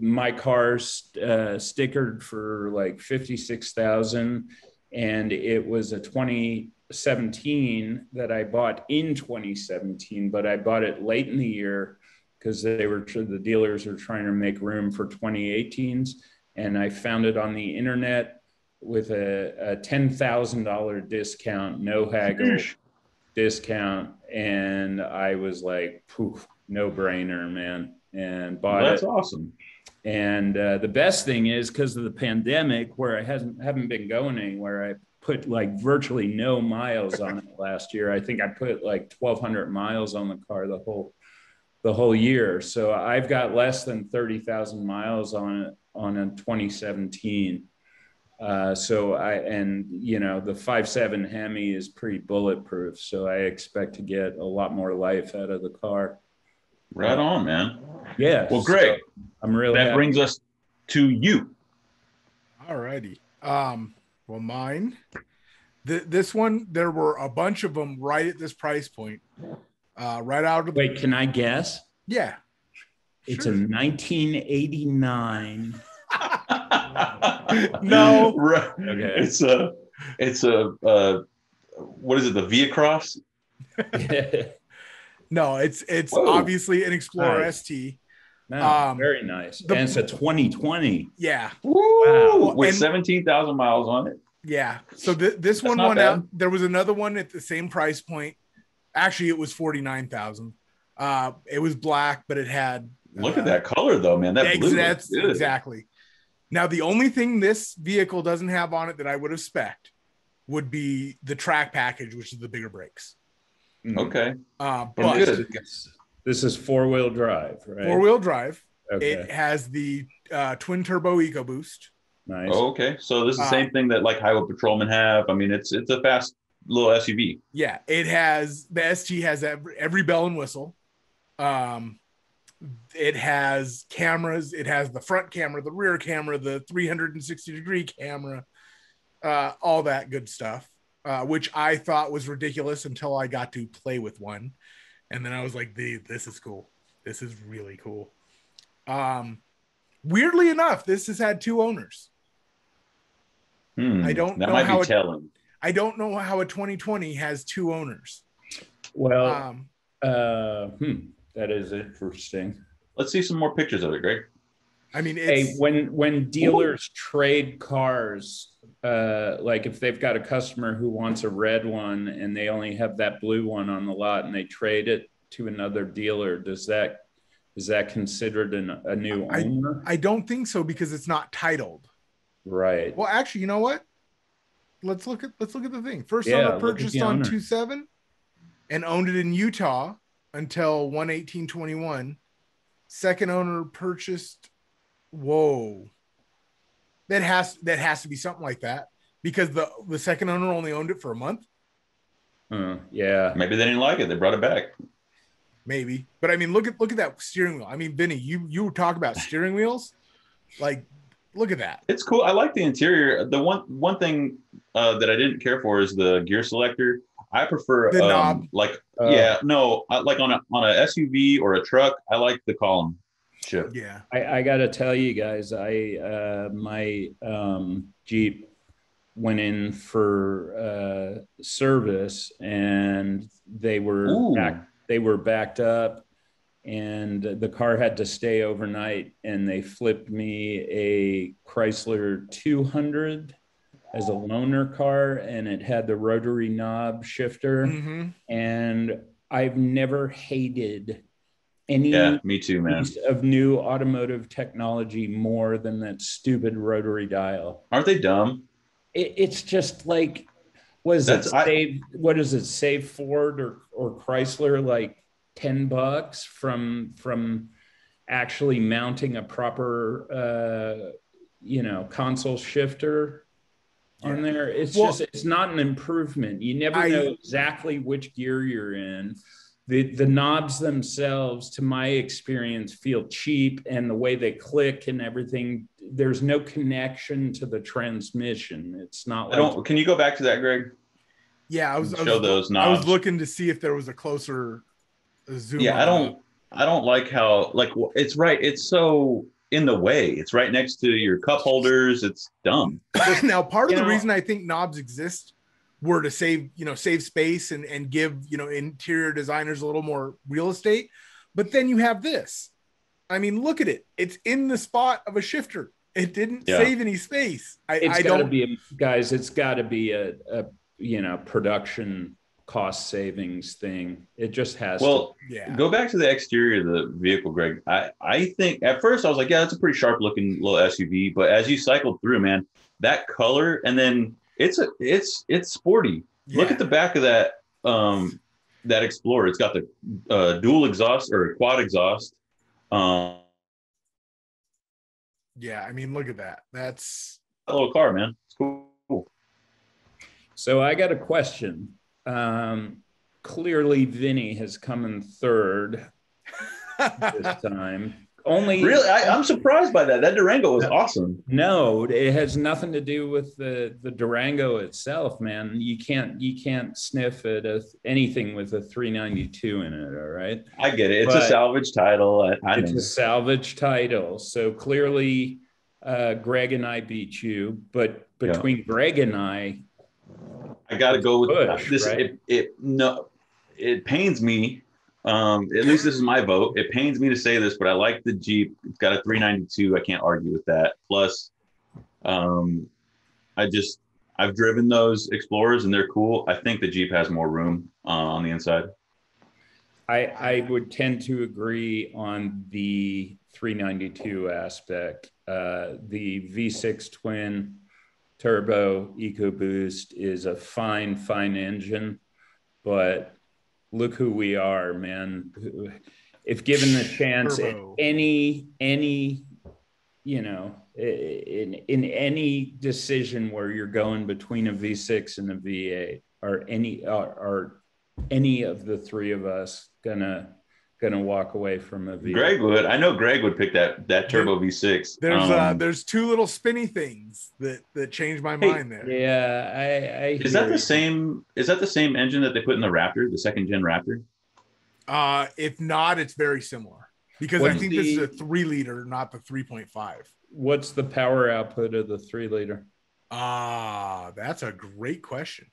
my car's stickered for like 56,000, and it was a 2017 that I bought in 2017, but I bought it late in the year because the dealers are trying to make room for 2018s, and I found it on the internet with a $10,000 discount, no haggle discount, and I was like, poof, no brainer, man, and bought it. That's awesome. And the best thing is, because of the pandemic, where I haven't been going anywhere, I put like virtually no miles on it last year. I think I put like 1,200 miles on the car the whole year. So I've got less than 30,000 miles on it on a 2017. The 5.7 Hemi is pretty bulletproof, so I expect to get a lot more life out of the car. Right on, man. Yeah. Well, Greg, so I'm really that happy. brings us to you. All righty. Well, mine. This one, there were a bunch of them right at this price point. Right out of Wait, can I guess? Yeah. It's a 1989. No. Right. Okay. It's a what is it? The Via Cross? No, it's Whoa. Obviously an Explorer Nice. ST. No, very nice. And it's a 2020. Yeah. Woo! With And 17,000 miles on it. yeah. So this one not went bad. out. There was another one at the same price point. Actually, it was 49,000. It was black, but it had. Look at that color, though, man. That blue. That's exactly. Now, the only thing this vehicle doesn't have on it that I would have spec'd would be the track package, which is the bigger brakes. Okay. But good. This is 4-wheel drive, right? 4-wheel drive. Okay. It has the twin turbo EcoBoost. Nice. Oh, okay. So this is the same thing that like highway patrolmen have. I mean, it's a fast little SUV. Yeah, it has the ST has every bell and whistle. It has cameras. It has the front camera, the rear camera, the 360-degree camera, all that good stuff, which I thought was ridiculous until I got to play with one. And then I was like, this is cool. This is really cool. Weirdly enough, this has had 2 owners. I don't know how telling. I don't know how a 2020 has 2 owners. Well, that is interesting. Let's see some more pictures of it, Greg. I mean, it's, when dealers trade cars, like if they've got a customer who wants a red one and they only have that blue one on the lot and they trade it to another dealer, is that considered a new owner? I don't think so, because it's not titled. Right. Well, actually, you know what? Let's look at the thing. First owner purchased on 2.7 and owned it in Utah until 1/18/21. Second owner purchased. Whoa. That has to be something like that, because the second owner only owned it for a month. Yeah. Maybe they didn't like it. They brought it back. Maybe. But I mean, look at that steering wheel. I mean, Vinny, you talk about steering wheels. Like, look at that. It's cool. I like the interior. The one thing that I didn't care for is the gear selector. I prefer the knob. like like on a SUV or a truck. I like the column shift. Yeah. I got to tell you guys, my Jeep went in for service and they were backed up, and the car had to stay overnight, and they flipped me a Chrysler 200 as a loaner car, and it had the rotary knob shifter. Mm-hmm. And I've never hated any me too, man. piece of new automotive technology more than that stupid rotary dial. Aren't they dumb? It's just like, what is it? Save Ford or Chrysler like $10 from actually mounting a proper console shifter on there. It's not an improvement. You never know exactly which gear you're in. The knobs themselves, to my experience, feel cheap, and the way they click and everything, there's no connection to the transmission. It's not like. Can you go back to that, Greg? Yeah, I was those knobs. I was looking to see if there was a closer zoom. Yeah, I don't like how, like, it's right. It's so in the way. It's right next to your cup holders. It's dumb. Now, part of the reason I think knobs exist were to save space and give, interior designers a little more real estate. But then you have this. I mean, look at it. It's in the spot of a shifter. It didn't save any space. It's got to be a production cost savings thing. It just has to. Go back to the exterior of the vehicle, Greg. I think at first I was like, yeah, that's a pretty sharp looking little SUV. But as you cycled through, man, that color, and then it's sporty. Yeah. Look at the back of that Explorer. It's got the dual exhaust or quad exhaust. Yeah, I mean, look at that. That's a little car, man. It's cool. So I got a question. Clearly Vinny has come in third this time. Really, I'm surprised by that. That Durango was awesome. No, it has nothing to do with the Durango itself, man. You can't sniff at anything with a 392 in it. All right, I get it. It's a salvage title. It's a salvage title. So clearly, Greg and I beat you. But between Greg and I got to go with Bush, this. Right? It pains me. At least this is my vote. It pains me to say this, but I like the Jeep. It's got a 392. I can't argue with that. Plus, I've driven those Explorers and they're cool. I think the Jeep has more room on the inside. I would tend to agree on the 392 aspect. The V6 twin turbo EcoBoost is a fine engine, but look who we are, man. If given the chance at in any decision where you're going between a V6 and a V8, are any of the three of us gonna walk away from a V8? Greg would. I know Greg would pick that turbo V6. There's two little spinny things that changed my mind there. Yeah, is that the same engine that they put in the Raptor, the second gen Raptor? If not, it's very similar, because I think this is a 3-liter, not the 3.5. What's the power output of the 3-liter? That's a great question.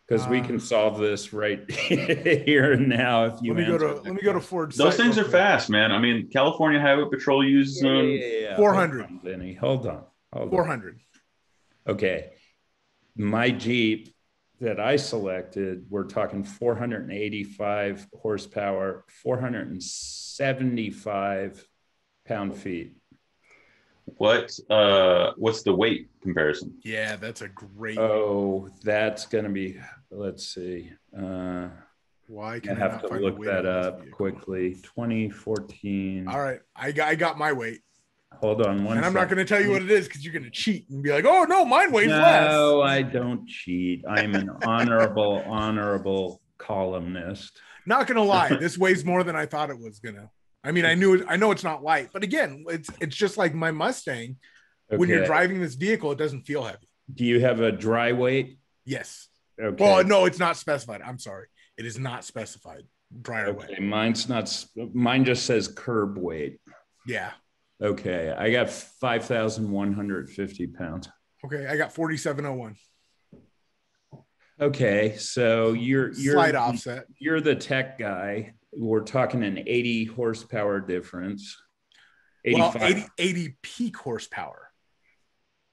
Because we can solve this right here and now. If you let me go to Ford. Those things are fast, man. I mean, California Highway Patrol uses 400. Hold on. 400. Okay, my Jeep that I selected, we're talking 485 horsepower, 475 pound-feet. What's the weight comparison? Yeah, that's a great. That's gonna be. Let's see. Why can I have to look that up quickly? 2014. All right, I got my weight. Hold on one. And I'm not going to tell you what it is because you're going to cheat and be like, "Oh no, mine weighs less." No, I don't cheat. I'm an honorable columnist. Not going to lie, this weighs more than I thought it was gonna. I mean, I know it's not light, but again, it's just like my Mustang. Okay. When you're driving this vehicle, it doesn't feel heavy. Do you have a dry weight? Yes. Okay. Well, no, it's not specified. I'm sorry. It is not specified. Dryer weight. Mine just says curb weight. Yeah. Okay. I got 5,150 pounds. Okay. I got 4,701. Okay. So you're slight offset. You're the tech guy. we're talking an 80 horsepower difference. 85. Well, 80 peak horsepower.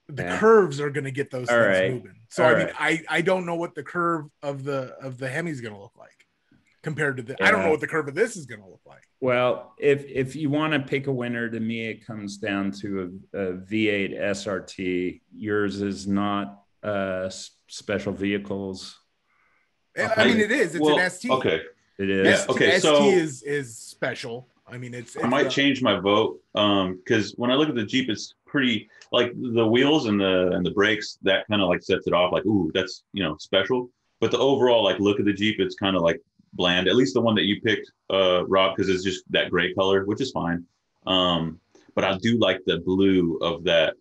The curves are going to get those things moving. So I don't know what the curve of the Hemi is going to look like compared to the. I don't know what the curve of this is going to look like. Well, if you want to pick a winner, to me it comes down to a V8 SRT. Yours is not special vehicles. I mean, it is. It's an ST. Okay. It is. Yeah, okay. ST is special. I mean, it's I might change my vote because when I look at the Jeep, it's pretty like the wheels and the brakes that kind of like sets it off. Like, ooh, that's special. But the overall like look of the Jeep, it's kind of like bland. At least the one that you picked, Rob, because it's just that gray color, which is fine. But I do like the blue of that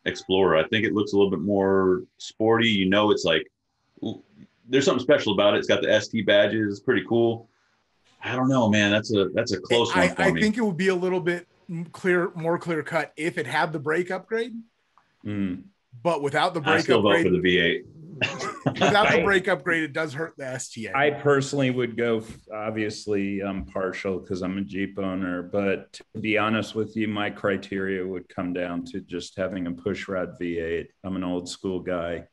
Explorer. I think it looks a little bit more sporty. It's like there's something special about it. It's got the ST badges. It's pretty cool. I don't know, man. That's a close one for me. I think it would be a little bit more clear cut if it had the brake upgrade. But without the brake I still upgrade, vote for the V8. Without the brake upgrade, it does hurt the ST. I personally would go. Obviously, I'm partial because I'm a Jeep owner. But to be honest with you, my criteria would come down to just having a pushrod V8. I'm an old school guy,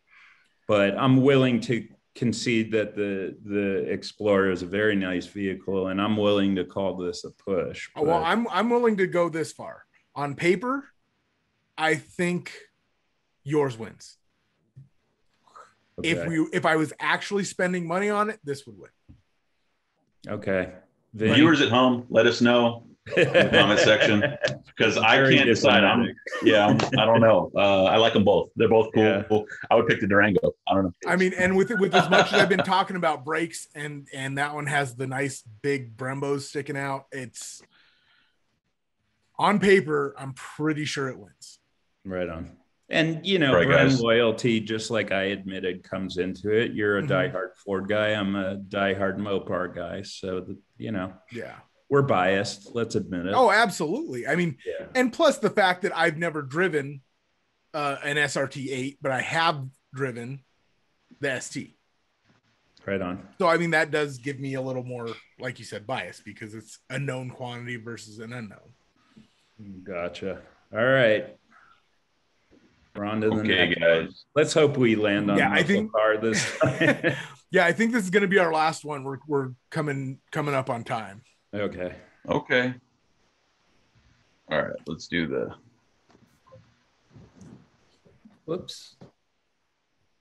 but I'm willing to concede that the Explorer is a very nice vehicle, and I'm willing to call this a push. But... Well, I'm willing to go this far. On paper, I think yours wins. Okay. If I was actually spending money on it, this would win. Okay. Viewers at home, let us know in the comment section because I can't decide. I don't know. I like them both. They're both cool. Yeah. I would pick the Durango. I don't know. I mean, and with as much as I've been talking about brakes, and that one has the nice big Brembos sticking out. It's on paper, I'm pretty sure it wins. Right on. And brand loyalty, just like I admitted, comes into it. You're a diehard Ford guy. I'm a diehard Mopar guy. So we're biased. Let's admit it. Oh, absolutely. I mean, and plus the fact that I've never driven an SRT8, but I have driven the ST. Right on. So I mean, that does give me a little more, like you said, bias because it's a known quantity versus an unknown. Gotcha. All right. We're on to the next guys. Let's hope we land on the car this time. Yeah, I think this is going to be our last one. We're coming up on time. Okay. All right, let's do the. Whoops.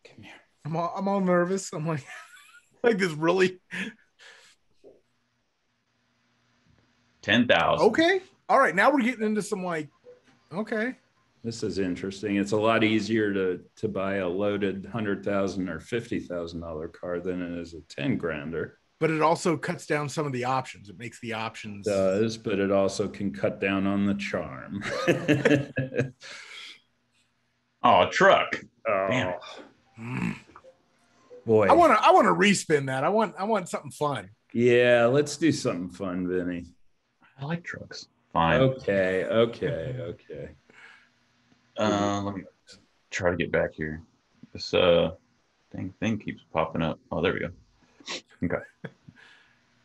Come here. I'm all nervous. I'm like this really. 10,000. Okay. All right. Now we're getting into some okay. This is interesting. It's a lot easier to buy a loaded $100,000 or $50,000 car than it is a 10 grander. But it also cuts down some of the options. It makes the options. It does, but it also can cut down on the charm. Oh, a truck. Oh. Damn. Boy. I want to respin that. I want something fun. Yeah, let's do something fun, Vinny. I like trucks. Fine. Okay. Let me try to get back here. This thing keeps popping up. Oh, there we go. Okay.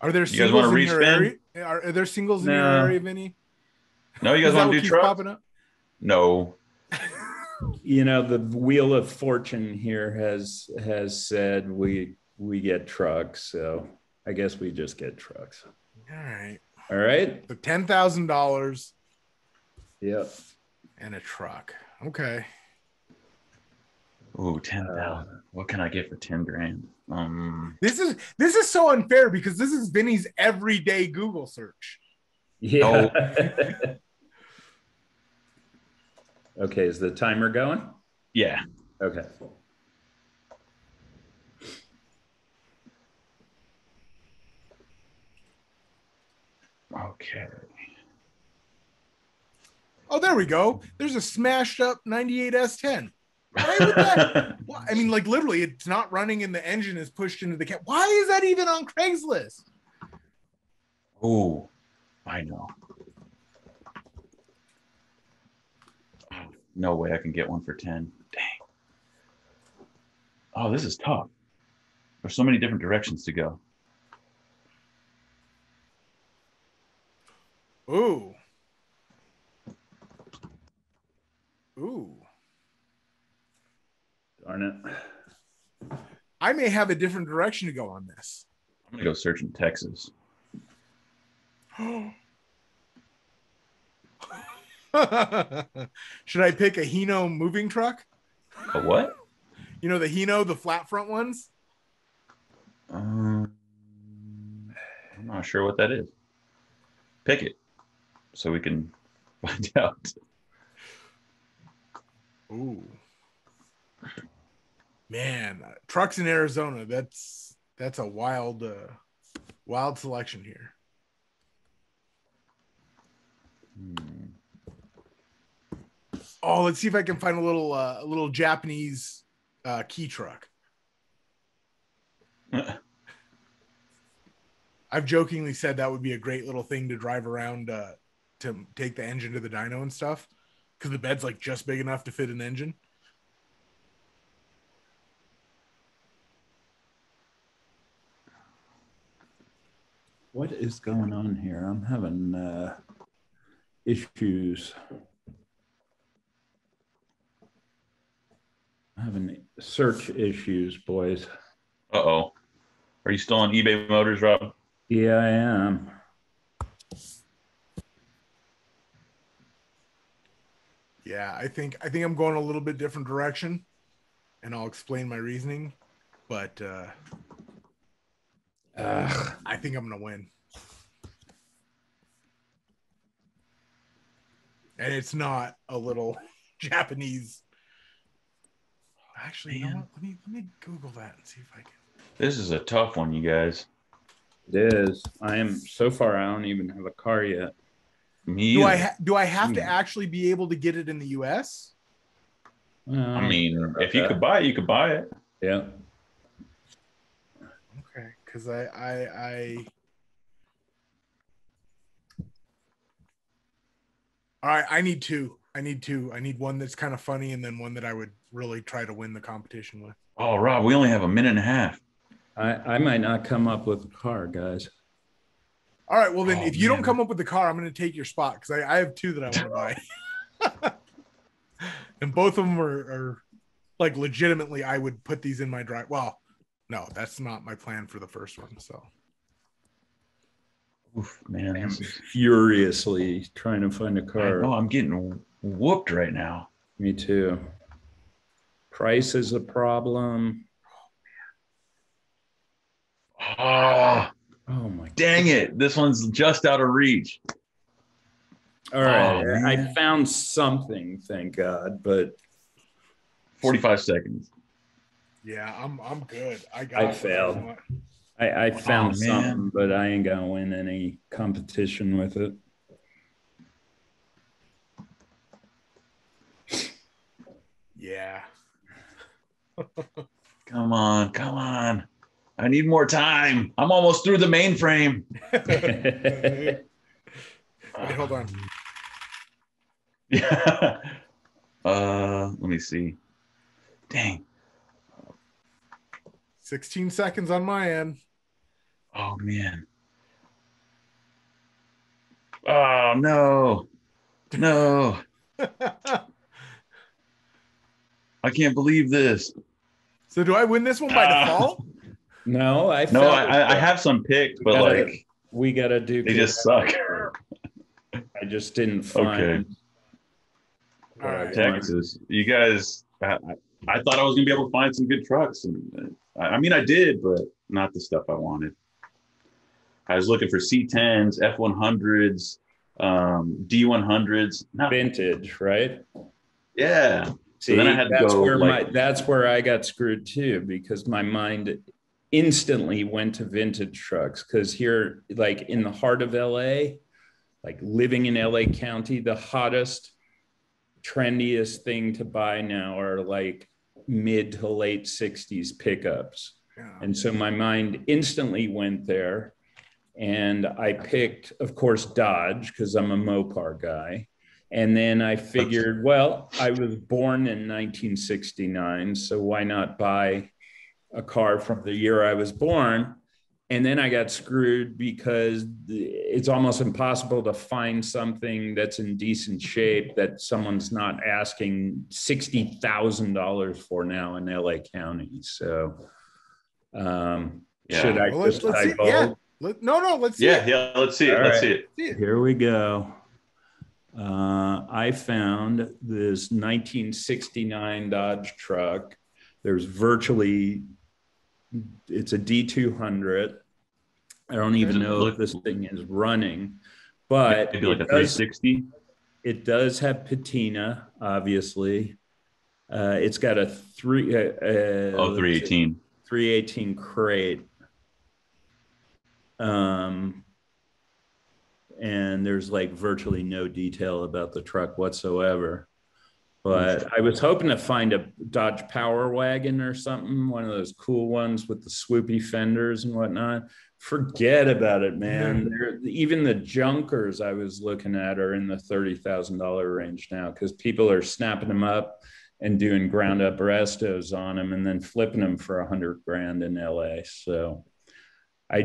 Are there singles in your area? Are there singles in your area, Vinny? No, you guys want to do trucks? Popping up? No. The Wheel of Fortune here has said we get trucks, so I guess we just get trucks. All right. So $10,000. Yep. And a truck. Okay. Ooh, 10,000. What can I get for 10 grand? This is so unfair because this is Vinny's everyday Google search. Yeah. Oh. Okay, is the timer going? Yeah. Okay. Okay. Oh, there we go. There's a smashed up 98 S10. Why would that? Well, I mean, like literally, it's not running and the engine is pushed into the cab. Why is that even on Craigslist? Oh, I know. Oh, no way I can get one for 10. Dang. Oh, this is tough. There's so many different directions to go. Ooh. Ooh. Darn it. I may have a different direction to go on this. I'm gonna go search in Texas. Should I pick a Hino moving truck? A what? You know, the Hino, the flat front ones? I'm not sure what that is. Pick it so we can find out. Ooh. Man, trucks in Arizona, that's a wild selection here. Oh, let's see if I can find a little Japanese key truck. I've jokingly said that would be a great little thing to drive around to take the engine to the dyno and stuff, because the bed's like just big enough to fit an engine. What is going on here? I'm having issues. I'm having search issues, boys. Uh-oh. Are you still on eBay Motors, Rob? Yeah, I am. Yeah, I think I'm going a little bit different direction, and I'll explain my reasoning. But I think I'm gonna win, and it's not a little Japanese. Actually, you know what? Let me Google that and see if I can. This is a tough one, you guys. It is. I am so far. I don't even have a car yet. Me Do either. do I have to actually be able to get it in the U.S.? I mean, if you could buy it, you could buy it. Yeah. Okay, because I all right, I need two. I need one that's kind of funny, and then one that I would really try to win the competition with. Oh, Rob, we only have a minute and a half. I might not come up with a car, guys. All right, well then, if you don't come up with the car, I'm going to take your spot, because I have two that I want to buy, and both of them are like legitimately. I would put these in my drive. Well, no, that's not my plan for the first one. So, Oof, man, I'm furiously trying to find a car. Oh, I'm getting whooped right now. Me too. Price is a problem. Oh, my dang it. This one's just out of reach. All right. I found something, thank God, but 45 seconds. yeah, I'm good. I failed. I found something, but I ain't gonna win any competition with it. Yeah. Come on. I need more time. I'm almost through the mainframe. Wait, hold on. Yeah. Let me see. Dang. 16 seconds on my end. Oh, man. Oh, no. I can't believe this. So do I win this one by default? No, I have some picked, but we gotta do. They just suck. I just didn't find. Okay. All right. Texas, you guys. I thought I was gonna be able to find some good trucks, and I mean I did, but not the stuff I wanted. I was looking for C10s, F100s, D100s, vintage, right? Yeah. See, so then I had to go. That's where I got screwed too, because my mind instantly went to vintage trucks. Because here, like in the heart of LA, like living in LA County, the hottest, trendiest thing to buy now are like mid to late 60s pickups. Yeah. And so my mind instantly went there. And I picked, of course, Dodge, because I'm a Mopar guy. And then I figured, well, I was born in 1969, so why not buy a car from the year I was born? And then I got screwed because it's almost impossible to find something that's in decent shape that someone's not asking $60,000 for now in LA County. So should I just let's see. Yeah. Let's see it. Yeah, let's see it. All Let's right. see it. Here we go. I found this 1969 Dodge truck. There's virtually, it's a D200. I don't even know if this thing is running, but maybe like a 360. It does have patina, obviously. It's got a 318. 318 crate. And there's like virtually no detail about the truck whatsoever. But I was hoping to find a Dodge Power Wagon or something, one of those cool ones with the swoopy fenders and whatnot. Forget about it, man. Even the junkers I was looking at are in the $30,000 range now because people are snapping them up and doing ground up restos on them and then flipping them for $100,000 in LA. So I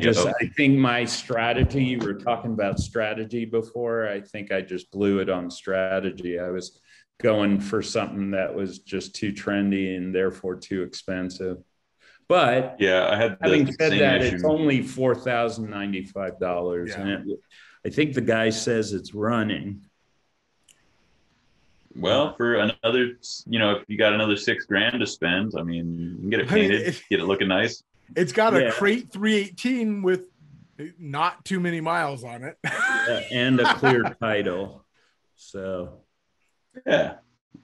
think my strategy, you were talking about strategy before. I think I just blew it on strategy. I was going for something that was just too trendy and therefore too expensive. But yeah, I had having said that, it's only $4,095. And I think the guy says it's running. Well, for another, if you got another $6,000 to spend, I mean, you can get it painted, get it looking nice. It's got a crate 318 with not too many miles on it. And a clear title. So, yeah.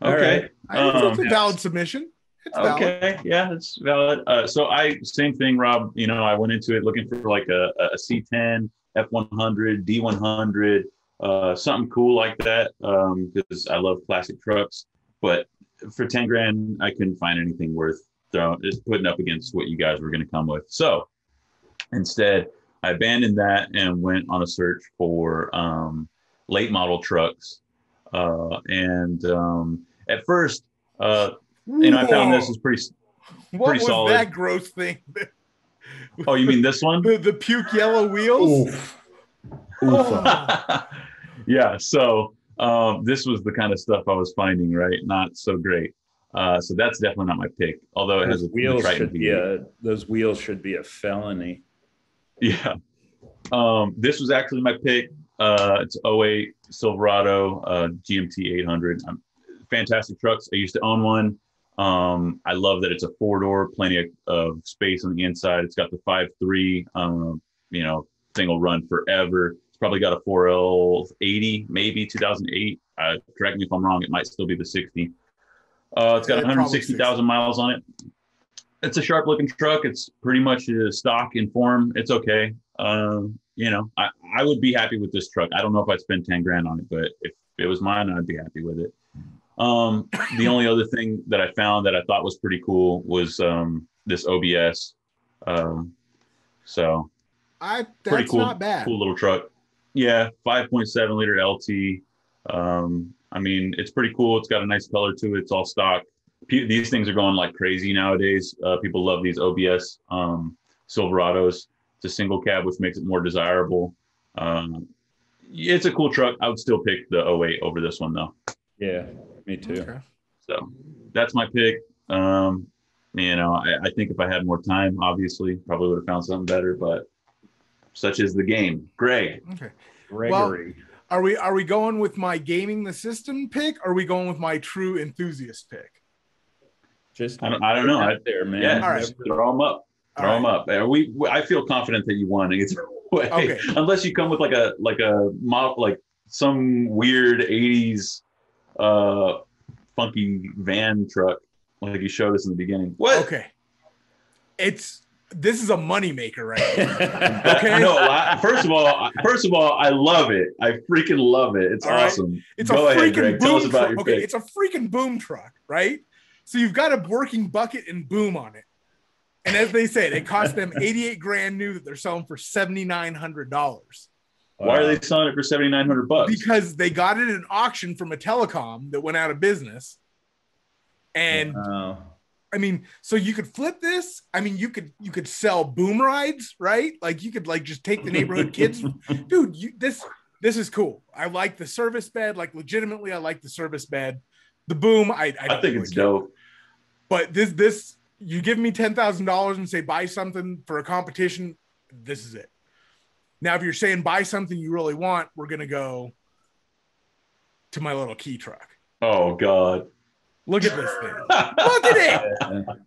Okay. It's a valid submission. It's valid. Okay. Yeah, it's valid. So same thing, Rob. I went into it looking for like a C10, F100, D100, something cool like that, because I love classic trucks. But for $10,000, I couldn't find anything worth putting up against what you guys were going to come with. So instead, I abandoned that and went on a search for late model trucks. And at first, I found this is pretty what was solid. That gross thing? Oh, you mean this one? the puke yellow wheels? Oof. Yeah. So this was the kind of stuff I was finding, right? Not so great. So that's definitely not my pick. Although it has those wheels should be a felony. Yeah. This was actually my pick. It's 08 Silverado GMT 800. Fantastic trucks. I used to own one. I love that it's a 4-door, plenty of space on the inside. It's got the 5.3, thing will run forever. It's probably got a 4L80, maybe 2008. Correct me if I'm wrong. It might still be the 60. It's got 160,000 miles on it. It's a sharp looking truck. It's pretty much stock in form. It's okay. I would be happy with this truck. I don't know if I'd spend $10,000 on it, but if it was mine, I'd be happy with it. The only other thing that I found that I thought was pretty cool was this OBS. So pretty cool, not bad. Cool little truck. Yeah, 5.7 liter LT. I mean, it's pretty cool. It's got a nice color to it. It's all stock. These things are going like crazy nowadays. People love these OBS Silverados. It's a single cab, which makes it more desirable. It's a cool truck. I would still pick the 08 over this one, though. Yeah, me too. Okay. So that's my pick. I think if I had more time, obviously, probably would have found something better, but such is the game. Greg. Okay. Gregory. Well, are we going with my gaming the system pick, or are we going with my true enthusiast pick? Just I don't know. Out there, man. Yeah, all right. Throw them up. Throw them up. I feel confident that you won. Either way. Okay. Unless you come with like a model, like some weird 80s funky van truck like you showed us in the beginning. What? Okay. This is a moneymaker right here. Okay. No, first of all, I love it. I freaking love it. It's awesome. Right. It's Go a ahead, freaking Greg. boom Tell us about truck. your Okay, pick. it's a freaking boom truck, right? So you've got a working bucket and boom on it. And as they said, it cost them $88,000 new that they're selling for $7,900. Why are they selling it for $7,900? Because they got it at an auction from a telecom that went out of business. And I mean, so you could flip this. I mean, you could sell boom rides, right? Like you could like just take the neighborhood kids, dude. This is cool. I like the service bed. Like legitimately, I like the service bed. The boom, I don't think really it's care. dope. But this you give me $10,000 and say buy something for a competition. This is it. Now, if you're saying buy something you really want, we're gonna go to my little key truck. Oh God. Look at this thing. Look at it.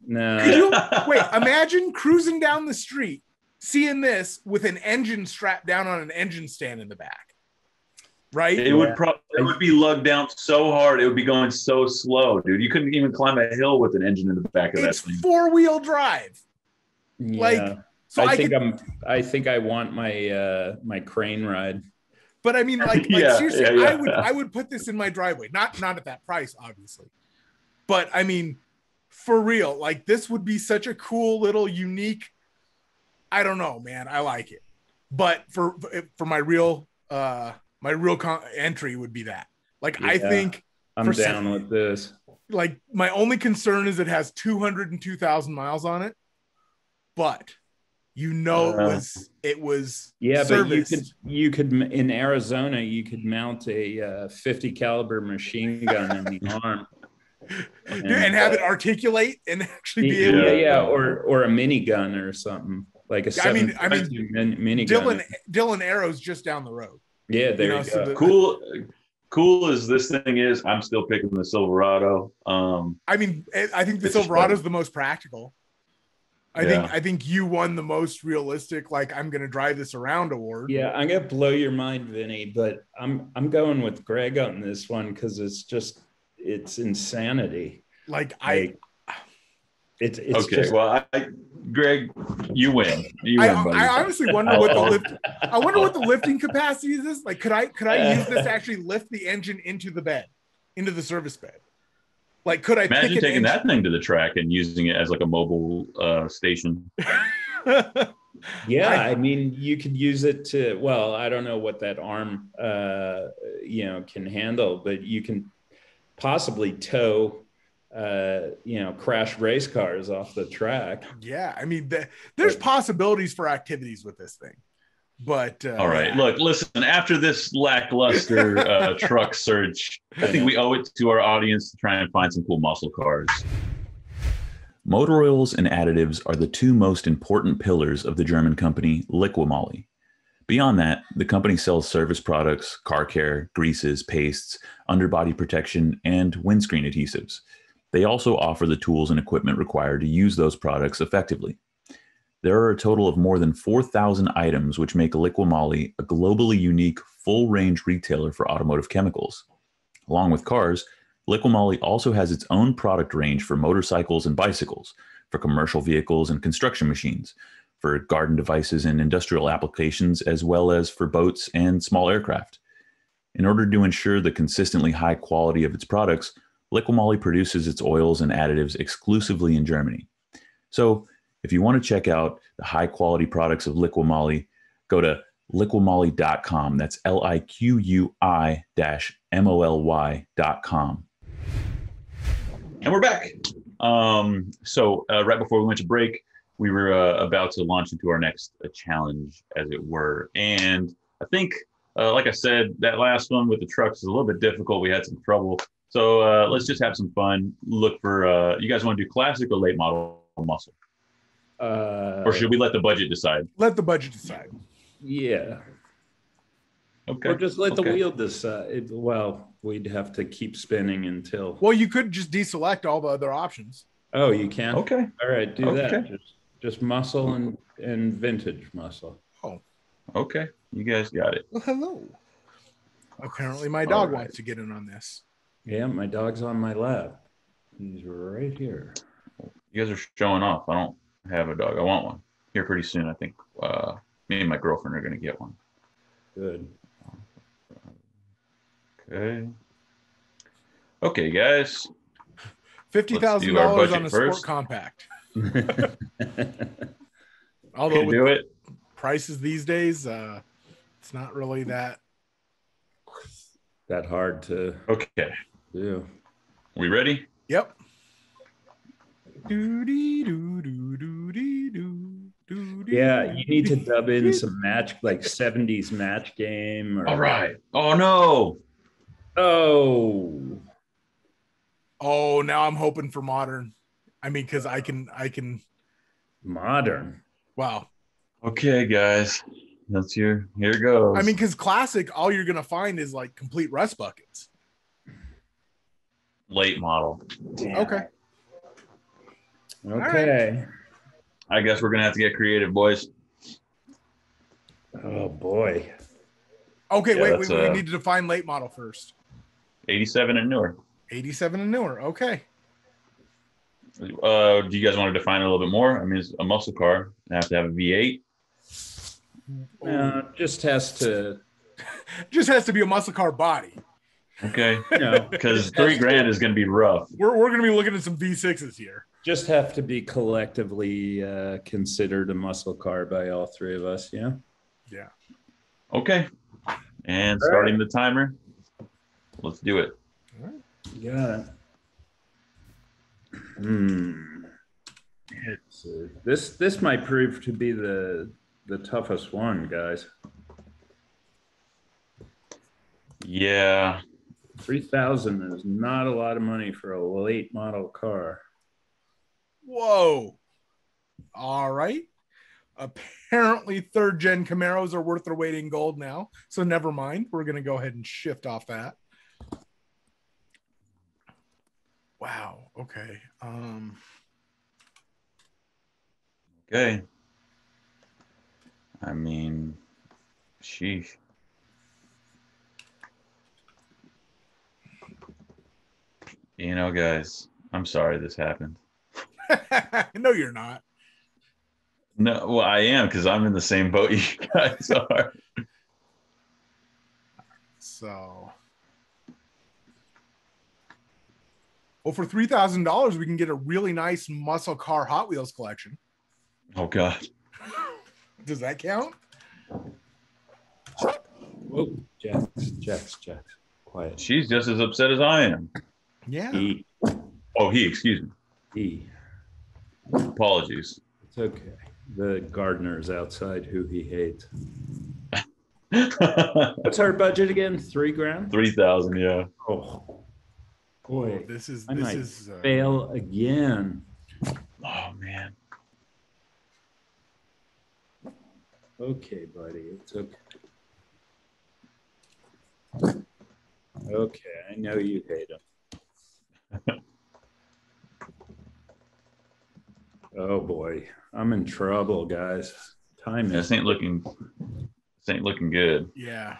No. Could you wait? Imagine cruising down the street, seeing this with an engine strapped down on an engine stand in the back. Right? It would be lugged down so hard. It would be going so slow, dude. You couldn't even climb a hill with an engine in the back of that thing. It's 4-wheel drive. Yeah. Like, so I think I want my my crane ride. But I mean, like seriously, I would put this in my driveway. Not at that price, obviously. But I mean, for real, like this would be such a cool little unique. I don't know, man. I like it. But for my real entry would be that. Like I think I'm down with this. Like my only concern is it has 202,000 miles on it, but it was serviced. But you could in Arizona you could mount a 50 caliber machine gun in the arm. And have it articulate and actually be able or a minigun or something like a minigun. Dylan Arrow's just down the road. Yeah, there you go. Cool as this thing is, I'm still picking the Silverado. I mean, I think the Silverado is the most practical. I think you won the most realistic, like I'm gonna drive this around award. Yeah, I'm gonna blow your mind, Vinny, but I'm going with Greg on this one because it's insanity. It's okay. Just, well, Greg, you win. I honestly wonder what the lifting capacity is. Like, could I use this to actually lift the engine into the bed, into the service bed? Like, could I imagine taking that thing to the track and using it as like a mobile station? Yeah, I mean, you could use it to. Well, I don't know what that arm, can handle, but you can possibly tow crash race cars off the track. Yeah, I mean there's possibilities for activities with this thing, but all right, look, listen, after this lackluster truck search, I think we owe it to our audience to try and find some cool muscle cars. Motor oils and additives are the two most important pillars of the German company Liqui-Moly. Beyond that, the company sells service products, car care, greases, pastes, underbody protection, and windscreen adhesives. They also offer the tools and equipment required to use those products effectively. There are a total of more than 4,000 items, which make Liqui-Moly a globally unique, full-range retailer for automotive chemicals. Along with cars, Liqui-Moly also has its own product range for motorcycles and bicycles, for commercial vehicles and construction machines, for garden devices and industrial applications, as well as for boats and small aircraft. In order to ensure the consistently high quality of its products, Liqui-Moly produces its oils and additives exclusively in Germany. So, if you want to check out the high quality products of Liqui-Moly, go to liquimoly.com. That's LIQUI-MOLY.com. And we're back. Right before we went to break, we were about to launch into our next challenge, as it were. And I think, like I said, that last one with the trucks is a little bit difficult. We had some trouble. So let's just have some fun. Look for, you guys want to do classic or late model muscle? Or should we let the budget decide? Let the budget decide. Yeah. Okay. Or just let the wheel decide. Well, we'd have to keep spinning until. Well, you could just deselect all the other options. Oh, you can? Okay. All right, do that. Just muscle and vintage muscle. Oh. Okay. You guys got it. Well, hello. Apparently my dog wants to get in on this. Yeah, my dog's on my lap. He's right here. You guys are showing off. I don't have a dog. I want one here pretty soon. I think me and my girlfriend are going to get one. Good. Okay, guys. $50,000 on a sport compact. Although with prices these days, it's not really that hard to do. Yeah. We ready? Yep. Yeah, you need to dub in some match, like 70s match game. Or... All right. Oh no. Oh, now I'm hoping for modern. I mean, because I can. Modern. Wow. Okay, guys. Here it goes. I mean, because classic, all you're gonna find is like complete rust buckets. Late model. Damn. Okay. Okay. I guess we're gonna have to get creative, boys. Oh boy. Okay, Yeah, wait, that's, we need to define late model first. 87 and newer. 87 and newer. Okay. Do you guys want to define it a little bit more? I mean, it's a muscle car. I have to have a V8. Just has to be a muscle car body. Okay. No, because $3,000 is going to be rough. We're going to be looking at some V6s here. Just have to be collectively considered a muscle car by all three of us. Yeah. Yeah. Okay. And starting the timer. Let's do it. All right. You got it. This might prove to be the toughest one, guys. Yeah. 3,000 is not a lot of money for a late model car. Whoa. All right. Apparently, third gen Camaros are worth their weight in gold now. So never mind. We're going to go ahead and shift off that. Wow. Okay. Okay. I mean, sheesh. You know, guys, I'm sorry this happened. No, you're not. No, well, I am, because I'm in the same boat you guys are. So, well, for $3,000, we can get a really nice muscle car Hot Wheels collection. Oh, God. Does that count? Whoa, Jax. Quiet. She's just as upset as I am. Yeah. He, excuse me. He. Apologies. It's okay. The gardener's outside who he hates. What's our budget again? $3,000? 3,000, yeah. Oh, boy. Oh, this is fail again. Oh, man. Okay, buddy. It's okay. Okay, I know you hate him. Oh boy, I'm in trouble, guys. Time This ain't looking good. Yeah.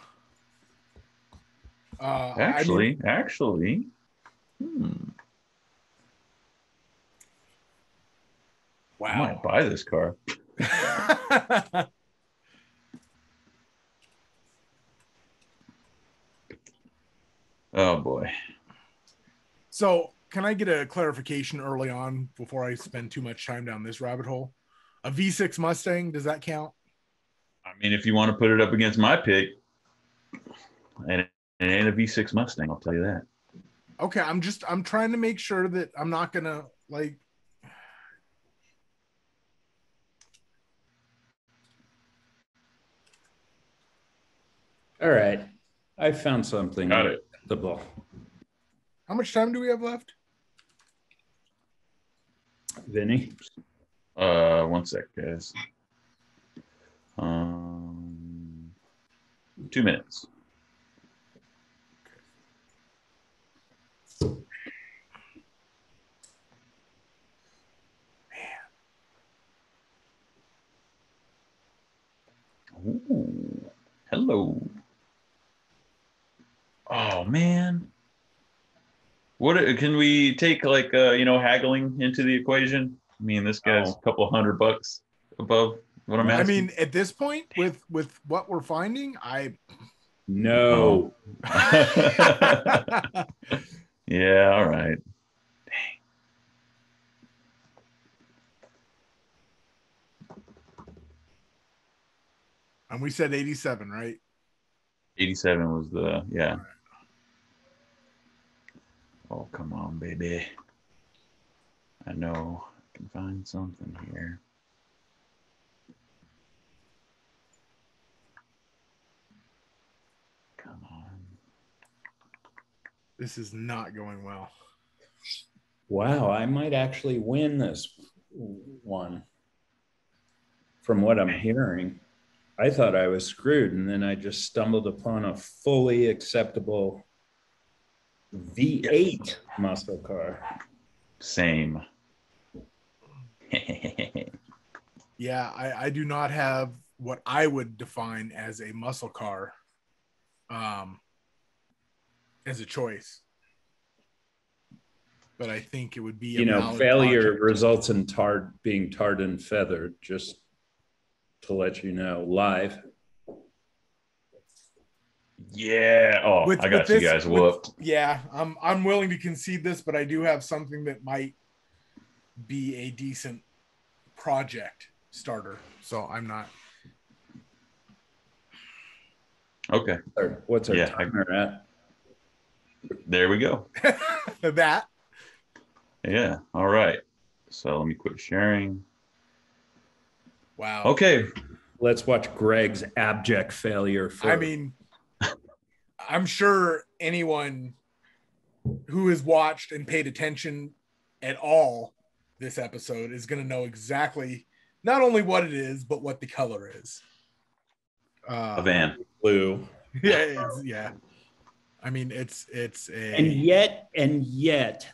Actually. Wow. I might buy this car. Oh boy. So, can I get a clarification early on before I spend too much time down this rabbit hole? A V6 Mustang, does that count? I mean, if you want to put it up against my pick, and it ain't a V6 Mustang, I'll tell you that. Okay, I'm trying to make sure that I'm not gonna like. All right, I found something. Got it. The ball. How much time do we have left? Vinny? 1 sec, guys. 2 minutes. Ooh, hello. Oh man. What can we take like haggling into the equation? I mean, this guy's a couple $100 above what I'm asking. I mean, at this point, with what we're finding, No. Yeah, all right. Dang. And we said 87, right? 87 was yeah. Oh, come on, baby. I know can find something here. Come on. This is not going well. Wow, I might actually win this one. From what I'm hearing, I thought I was screwed, and then I just stumbled upon a fully acceptable V8 muscle car. Same. Yeah, I do not have what I would define as a muscle car as a choice. But I think it would be a valid failure project. results in being tarred and feathered, just to let you know, live. Yeah. Oh, I got you guys whooped. Yeah, I'm willing to concede this, but I do have something that might be a decent project starter. So I'm not. Okay. What's our timer at? There we go. That. Yeah. All right. So let me quit sharing. Wow. Okay. Let's watch Greg's abject failure first. I mean, I'm sure anyone who has watched and paid attention at all this episode is going to know exactly not only what it is, but what the color is. A van. Blue. Yeah. I mean, it's a. And yet,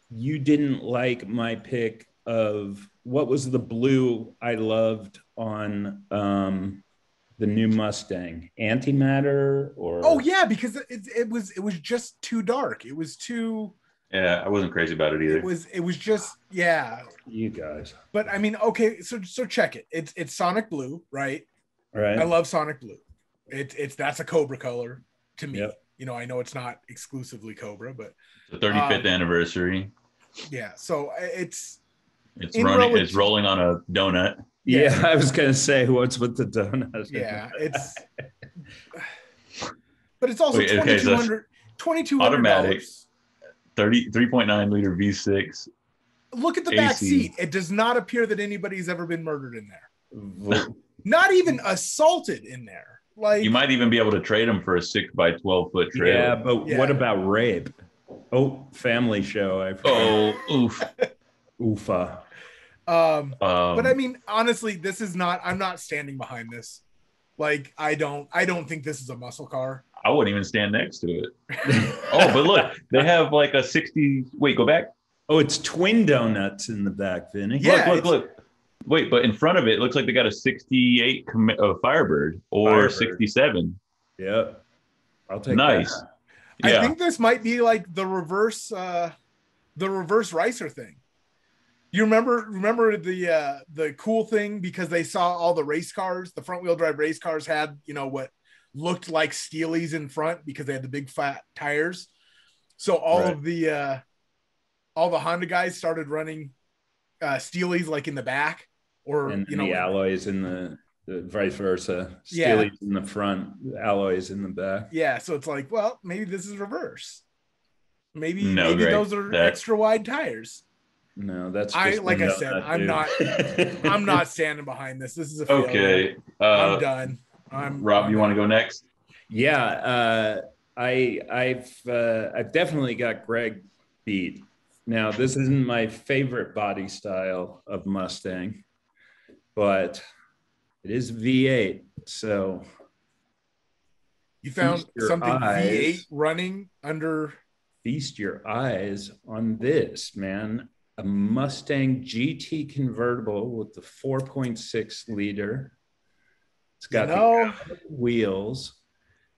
you didn't like my pick of what was the blue I loved on the new Mustang, antimatter or? Oh yeah, because it was just too dark. It was too. Yeah, I wasn't crazy about it either. It was just You guys. But I mean, okay, so check it. It's Sonic Blue, right? Right. I love Sonic Blue. That's a Cobra color to me. Yep. I know it's not exclusively Cobra, but the 35th anniversary. Yeah, so it's running. It's rolling on a donut. Yeah, I was gonna say what's with the donut. Yeah, but it's also $2,200 automatic 3.9 liter V6. Look at the AC. back seat. It does not appear that anybody's ever been murdered in there. Not even assaulted in there. Like, you might even be able to trade them for a 6x12 foot trailer. Yeah, but what about rape? Oh, family show. Oof. Oofa. But I mean, honestly, I'm not standing behind this. Like, I don't think this is a muscle car. I wouldn't even stand next to it. Oh, but look, they have like a 60. Wait, go back. Oh, it's twin donuts in the back, Vinny. Yeah, look. Wait, but in front of it looks like they got a 68 Firebird or 67. Yeah, I'll take nice. That. Yeah. I think this might be like the reverse Ricer thing. You remember the cool thing, because they saw all the race cars, the front wheel drive race cars had, what looked like Steelies in front because they had the big fat tires. So all of the Honda guys started running Steelies like in the back, or and the alloys in the vice versa. Steelies in the front, alloys in the back. Yeah, so it's like, well, maybe this is reverse. Maybe Greg, those are extra wide tires. No, that's just I said, I'm not standing behind this. This is a failure. Okay. I'm done. Rob, you want to go next? Yeah, I've definitely got Greg beat. Now, this isn't my favorite body style of Mustang, but it is V8. So you found something V8 running under. Feast your eyes on this, man. A Mustang GT convertible with the 4.6 liter. It's got the wheels.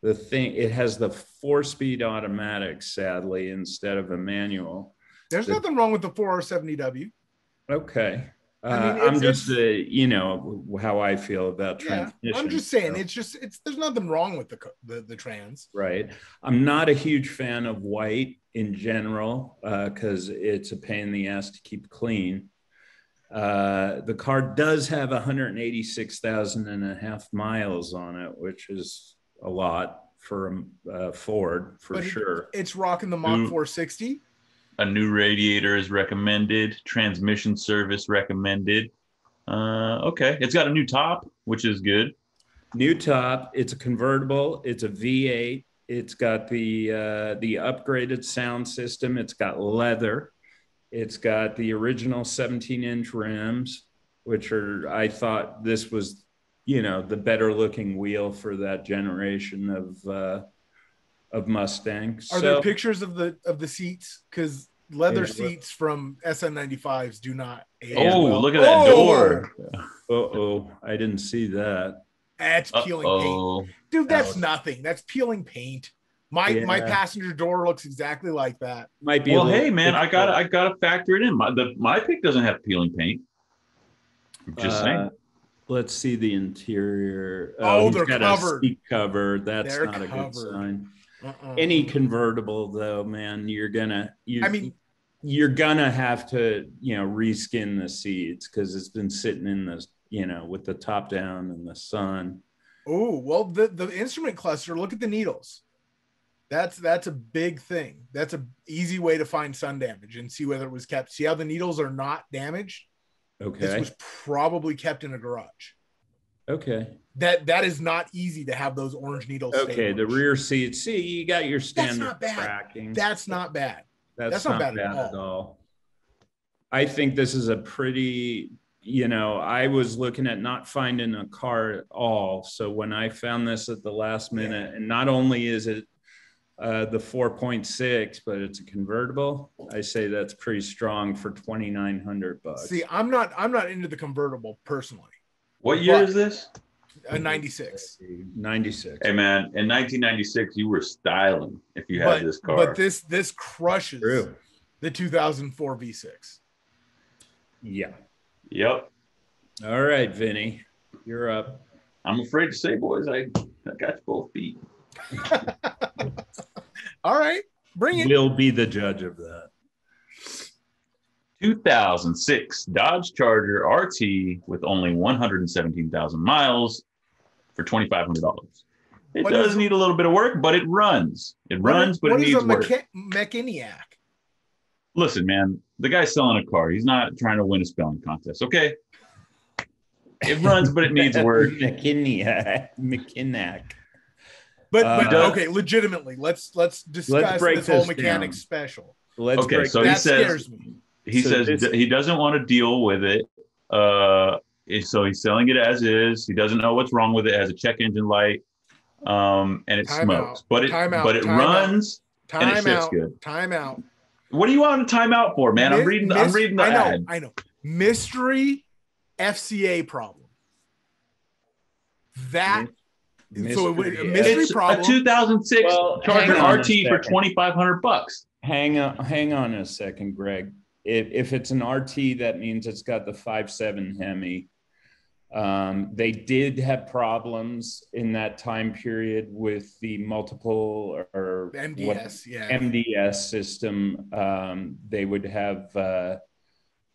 It has the 4-speed automatic, sadly, instead of a manual. There's nothing wrong with the 4R70W. Okay. I'm just, how I feel about transmission. I'm just saying, there's nothing wrong with the trans. Right. I'm not a huge fan of white in general, because it's a pain in the ass to keep clean. The car does have 186,500 miles on it, which is a lot for a Ford, for sure. It's rocking the Mach 460. A new radiator is recommended. Transmission service recommended. Okay, it's got a new top, which is good. New top. It's a convertible. It's a V8. It's got the upgraded sound system. It's got leather. It's got the original 17-inch rims, which I thought this was, the better looking wheel for that generation of Mustang. Are there pictures of the seats? Because leather seats from SN95s do not age well. Look at that door. I didn't see that. That's peeling paint. Dude, that's nothing. That's peeling paint. My passenger door looks exactly like that. Might be. Well, hey man, I gotta factor it in. My pick doesn't have peeling paint. I'm just saying. Let's see the interior. They're covered. A seat cover. That's not a good sign. Any convertible though, man, you're gonna have to, reskin the seats because it's been sitting in the, with the top down in the sun. Oh, well, the instrument cluster, look at the needles. That's a big thing. That's an easy way to find sun damage and see whether it was kept. See how the needles are not damaged? Okay. This was probably kept in a garage. Okay. That is not easy to have those orange needles. Okay, the rear seat. See, you got your standard tracking. That's not bad. That's not bad at all. I think this is a pretty, I was looking at not finding a car at all. So when I found this at the last minute, and not only is it the 4.6, but it's a convertible, I say that's pretty strong for $2,900. See, I'm not into the convertible personally. What year is this? A 96. 96. Hey man, in 1996, you were styling if you had this car. But this crushes the 2004 V6. Yeah. Yep. All right, Vinny, you're up. I'm afraid to say, boys, I got you both beat. All right, bring it. We'll be the judge of that. 2006 Dodge Charger RT with only 117,000 miles for $2,500. It does need a little bit of work, but it runs. It runs, but it needs work. What is a Mechaniac? Listen, man, the guy's selling a car. He's not trying to win a spelling contest, okay? It runs, but it needs work. Mechaniac. But okay, legitimately, let's discuss this whole mechanic special. Okay, so he says he doesn't want to deal with it. So he's selling it as is. He doesn't know what's wrong with it. It has a check engine light, and it smokes. But it runs and it shifts good. Time out. What do you want to time out for, man? I'm reading the ad. I know. Mystery FCA problem. It's problem. A 2006 Charger RT for $2,500. Hang on a second, Greg. If it's an RT, that means it's got the 5.7 Hemi. They did have problems in that time period with the multiple or MDS system. They would have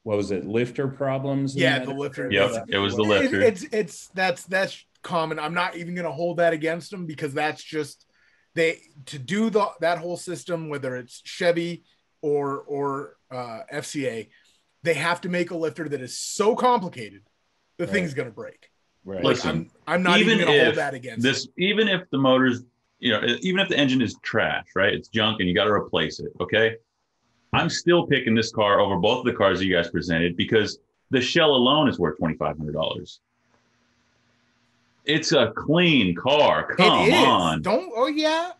lifter problems? Yeah, the lifter. Yep, it was the lifter. That's common. I'm not even going to hold that against them because that's just to do that whole system, whether it's Chevy or FCA, they have to make a lifter that is so complicated the thing's going to break. Right. Like, listen, I'm not even going to hold that against this. Even if the motor's, even if the engine is trash, right? It's junk and you got to replace it. Okay. I'm still picking this car over both of the cars that you guys presented because the shell alone is worth $2,500. It's a clean car. Come on.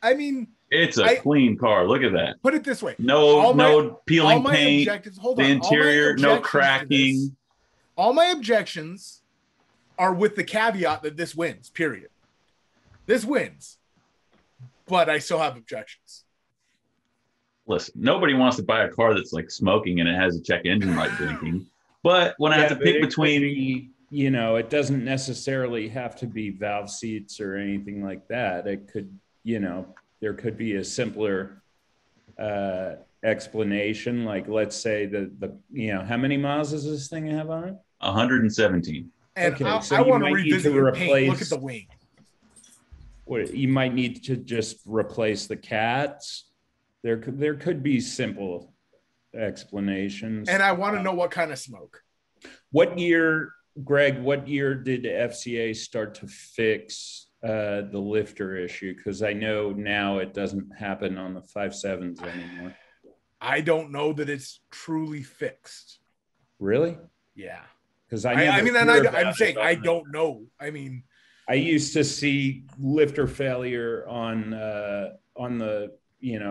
I mean, it's a clean car. Look at that. Put it this way. No peeling paint. The interior, no cracking. All my objections are with the caveat that this wins, period. This wins. But I still have objections. Listen, nobody wants to buy a car that's like smoking and it has a check engine light blinking. But when I have to pick between... it doesn't necessarily have to be valve seats or anything like that. It could, there could be a simpler explanation. Like, let's say how many miles does this thing have on it? 117. And okay, I want to revisit your paint. Look at the wing. You might need to just replace the cats. There could be simple explanations. And I want to know what kind of smoke. What year, Greg, what year did the FCA start to fix the lifter issue? Because I know now it doesn't happen on the 5.7s anymore. I don't know that it's truly fixed. Really? Yeah. Because I'm saying I don't know. I mean, I used to see lifter failure on the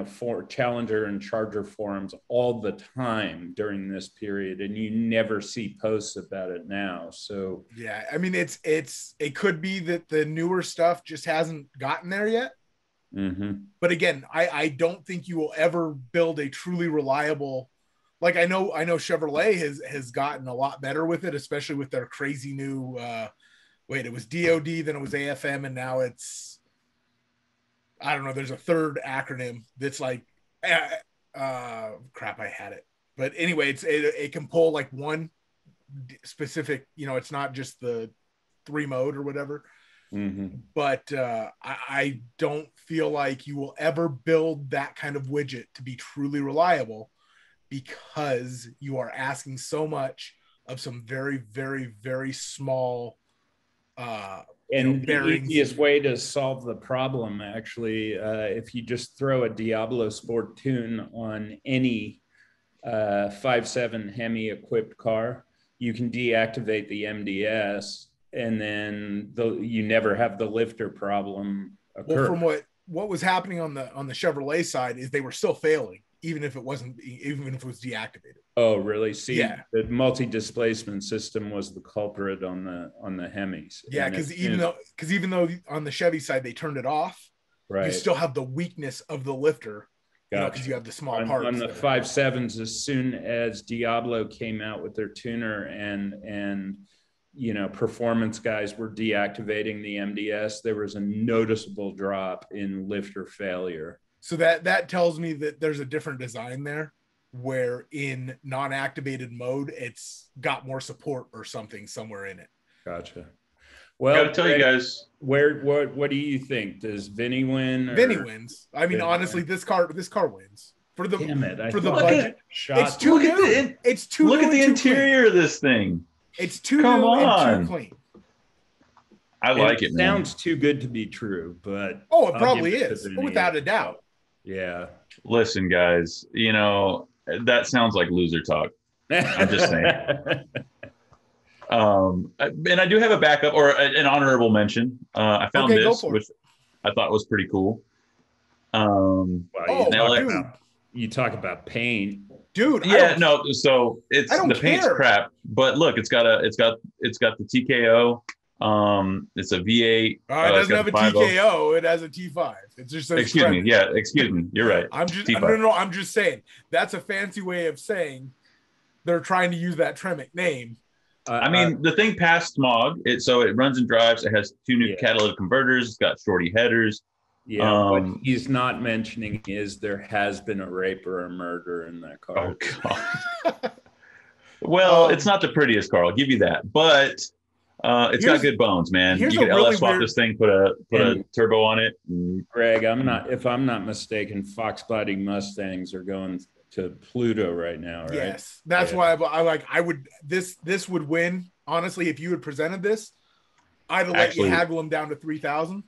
for Challenger and Charger forums all the time during this period, and you never see posts about it now. So yeah, I mean, it could be that the newer stuff just hasn't gotten there yet. Mm-hmm. But again, I don't think you will ever build a truly reliable. Like I know Chevrolet has gotten a lot better with it, especially with their crazy new. It was DOD, then it was AFM, and now it's. I don't know. There's a third acronym that's like, crap. I had it, but anyway, it can pull like one specific. It's not just the 3 mode or whatever. Mm-hmm. But I don't feel like you will ever build that kind of widget to be truly reliable, because you are asking so much of some very, very, very small and the bearings. easiest way to solve the problem, actually, if you just throw a Diablo Sport tune on any 5.7 Hemi equipped car, you can deactivate the MDS, and then you never have the lifter problem occur. Well, from what was happening on the Chevrolet side is they were still failing, even if it was deactivated. Oh, really? See, yeah. The multi-displacement system was the culprit on the Hemis. Yeah, because even though on the Chevy side they turned it off, right, you still have the weakness of the lifter. Gotcha. Because you have the small parts. On the 5.7s, as soon as Diablo came out with their tuner and performance guys were deactivating the MDS, there was a noticeable drop in lifter failure. So that tells me that there's a different design there, where in non-activated mode, it's got more support or something somewhere in it. Gotcha. Well, I gotta tell you guys, what do you think? Does Vinny win? Vinny wins. I mean, honestly, this car wins for the budget. It's too new. It's too. Look at the interior of this thing. It's too new and too clean. I like it. Sounds too good to be true, but it probably is, without a doubt. Yeah. Listen, guys, that sounds like loser talk. I'm just saying. And I do have a backup or an honorable mention. I found this, which I thought was pretty cool. You talk about paint, dude. Yeah, no. So the paint's crap, but look, it's got the TKO. It's a V8. It doesn't have a TKO. It has a T5. It just says excuse me. Yeah, excuse me. You're right. I'm just saying that's a fancy way of saying they're trying to use that Tremec name. I mean, the thing passed smog. It runs and drives. It has 2 new catalytic converters. It's got shorty headers. Yeah, what he's not mentioning is there has been a rape or a murder in that car. Oh, God. Well, it's not the prettiest car. I'll give you that. But it's got good bones, man. You can LS swap this thing, put a turbo on it. Greg, if I'm not mistaken, Fox body Mustangs are going to Pluto right now, right? Yes, that's why I would. This would win. Honestly, if you had presented this, I'd have let you haggle them down to 3,000.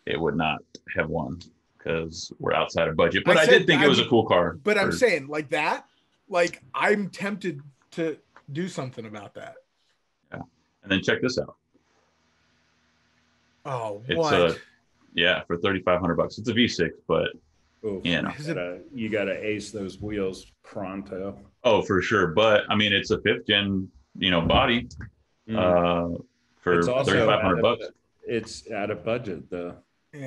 It would not have won because we're outside of budget. But I did think it was a cool car. But I'm saying like that, like I'm tempted to do something about that. Yeah, and then check this out. Oh, it's what? For $3,500. It's a V6, but you got to ace those wheels pronto. Oh, for sure. But I mean, it's a 5th gen, body for $3,500. It's out of budget though.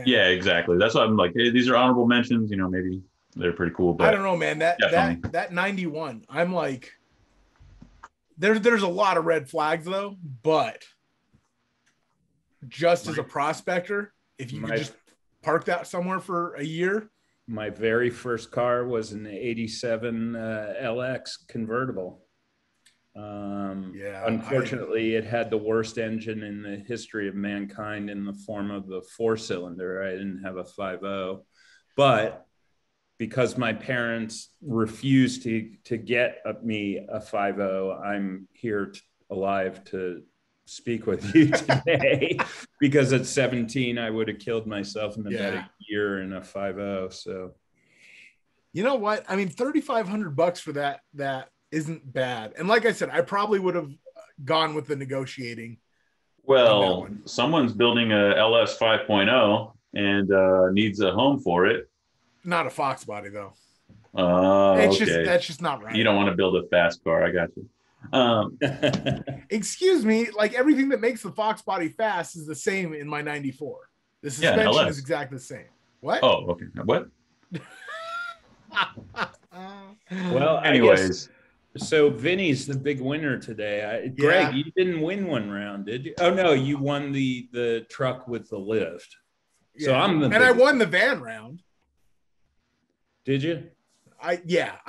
Yeah, exactly. That's why I'm like, hey, these are honorable mentions. Maybe they're pretty cool. But I don't know, man. That 91. I'm like, there's a lot of red flags though. But just as a prospector, if you could just park that somewhere for a year. My very first car was an '87 LX convertible. Unfortunately, it had the worst engine in the history of mankind in the form of the 4-cylinder. I didn't have a 5.0, but because my parents refused to get me a 5.0, I'm here alive to speak with you today. Because at 17, I would have killed myself in about a year in a 5.0. So, you know what? I mean, $3,500 for that isn't bad. And like I said, I probably would have gone with the negotiating. Well, someone's building a LS 5.0 and needs a home for it. Not a Fox body though. Okay. That's just not right. You don't want to build a fast car. I got you. Excuse me. Like everything that makes the Fox body fast is the same in my 94. The suspension is exactly the same. What? Oh, okay. What? Well, anyways. So Vinny's the big winner today. Greg, you didn't win one round, did you? Oh no, you won the truck with the lift. So I won the van round. Did you? I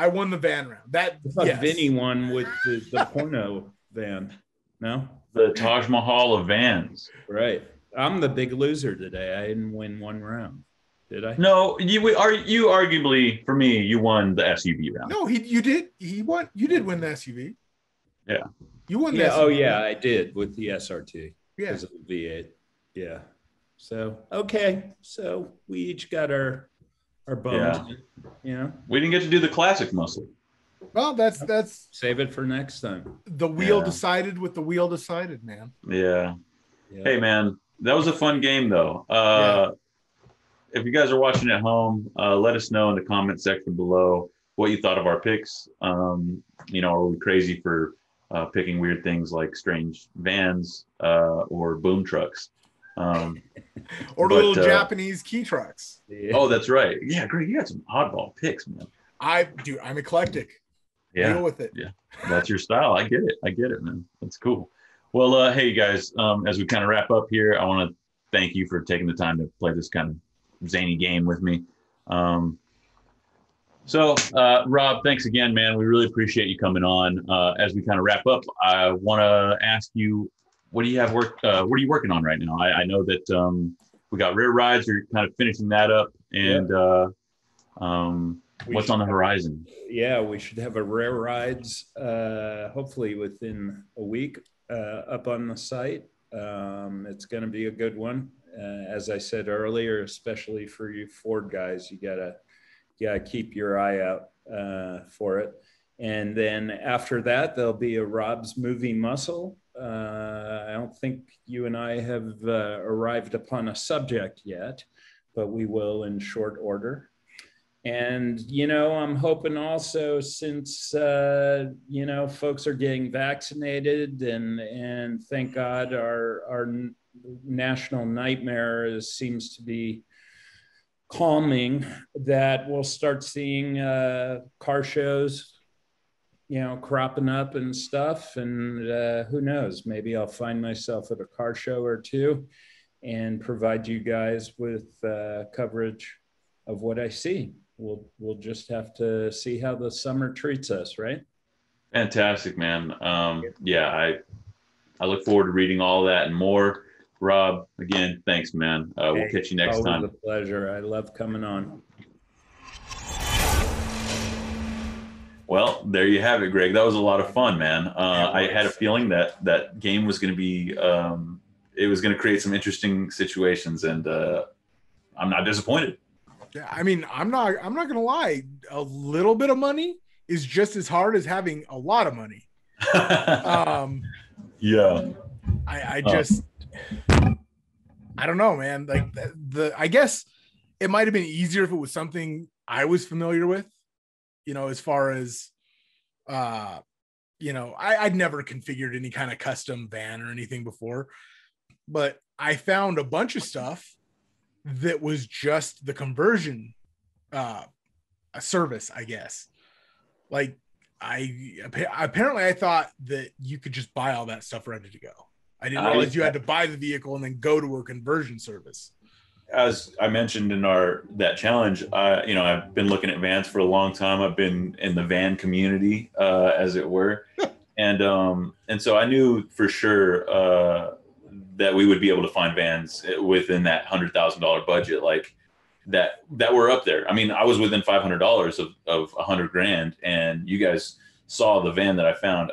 won the van round. I thought Vinny won with the porno van. No? The Taj Mahal of vans. Right. I'm the big loser today. I didn't win one round. Did I? No, you arguably, for me, you won the SUV round. No, you did. You did win the SUV. Yeah. You won the SUV. Oh, yeah, I did with the SRT. Yeah. Because of the V8. Yeah. So, okay. So we each got our bones. Yeah. We didn't get to do the classic muscle. Well, that's save it for next time. The wheel decided with the wheel decided, man. Yeah. Hey, man, that was a fun game, though. If you guys are watching at home, let us know in the comment section below what you thought of our picks. Are we crazy for picking weird things like strange vans or boom trucks? Or little Japanese key trucks. Yeah. Oh, that's right. Yeah, Greg, you got some oddball picks, man. I'm eclectic. Yeah. Deal with it. Yeah. That's your style. I get it, man. That's cool. Well, hey, guys, as we kind of wrap up here, I want to thank you for taking the time to play this kind of zany game with me. So Rob, thanks again, man. We really appreciate you coming on. As we kind of wrap up, I want to ask you, what are you working on right now? I know that we got Rare Rides, you're kind of finishing that up, and what's on the horizon? Yeah, we should have a Rare Rides hopefully within a week up on the site. It's going to be a good one. As I said earlier, especially for you Ford guys, you gotta keep your eye out for it. And then after that, there'll be a Rob's Movie Muscle. I don't think you and I have arrived upon a subject yet, but we will in short order. And, I'm hoping also, since, folks are getting vaccinated and thank God our national nightmare seems to be calming, that we'll start seeing car shows, cropping up and stuff. And who knows, maybe I'll find myself at a car show or two and provide you guys with coverage of what I see. We'll just have to see how the summer treats us, right? Fantastic, man. I look forward to reading all that and more. Rob, again, thanks, man. We'll catch you next time. Always a pleasure. I love coming on. Well, there you have it, Greg. That was a lot of fun, man. I had a feeling that game was going to be, it was going to create some interesting situations, and I'm not disappointed. Yeah, I mean, I'm not going to lie. A little bit of money is just as hard as having a lot of money. Yeah. I don't know, man. Like I guess it might have been easier if it was something I was familiar with, as far as, I'd never configured any kind of custom van or anything before, but I found a bunch of stuff that was just the conversion, a service, I guess. Like apparently I thought that you could just buy all that stuff ready to go. I didn't realize you had to buy the vehicle and then go to a conversion service. As I mentioned in that challenge, I've been looking at vans for a long time. I've been in the van community, as it were, and so I knew for sure that we would be able to find vans within that $100,000 budget. Like that were up there. I mean, I was within $500 of $100,000, and you guys saw the van that I found.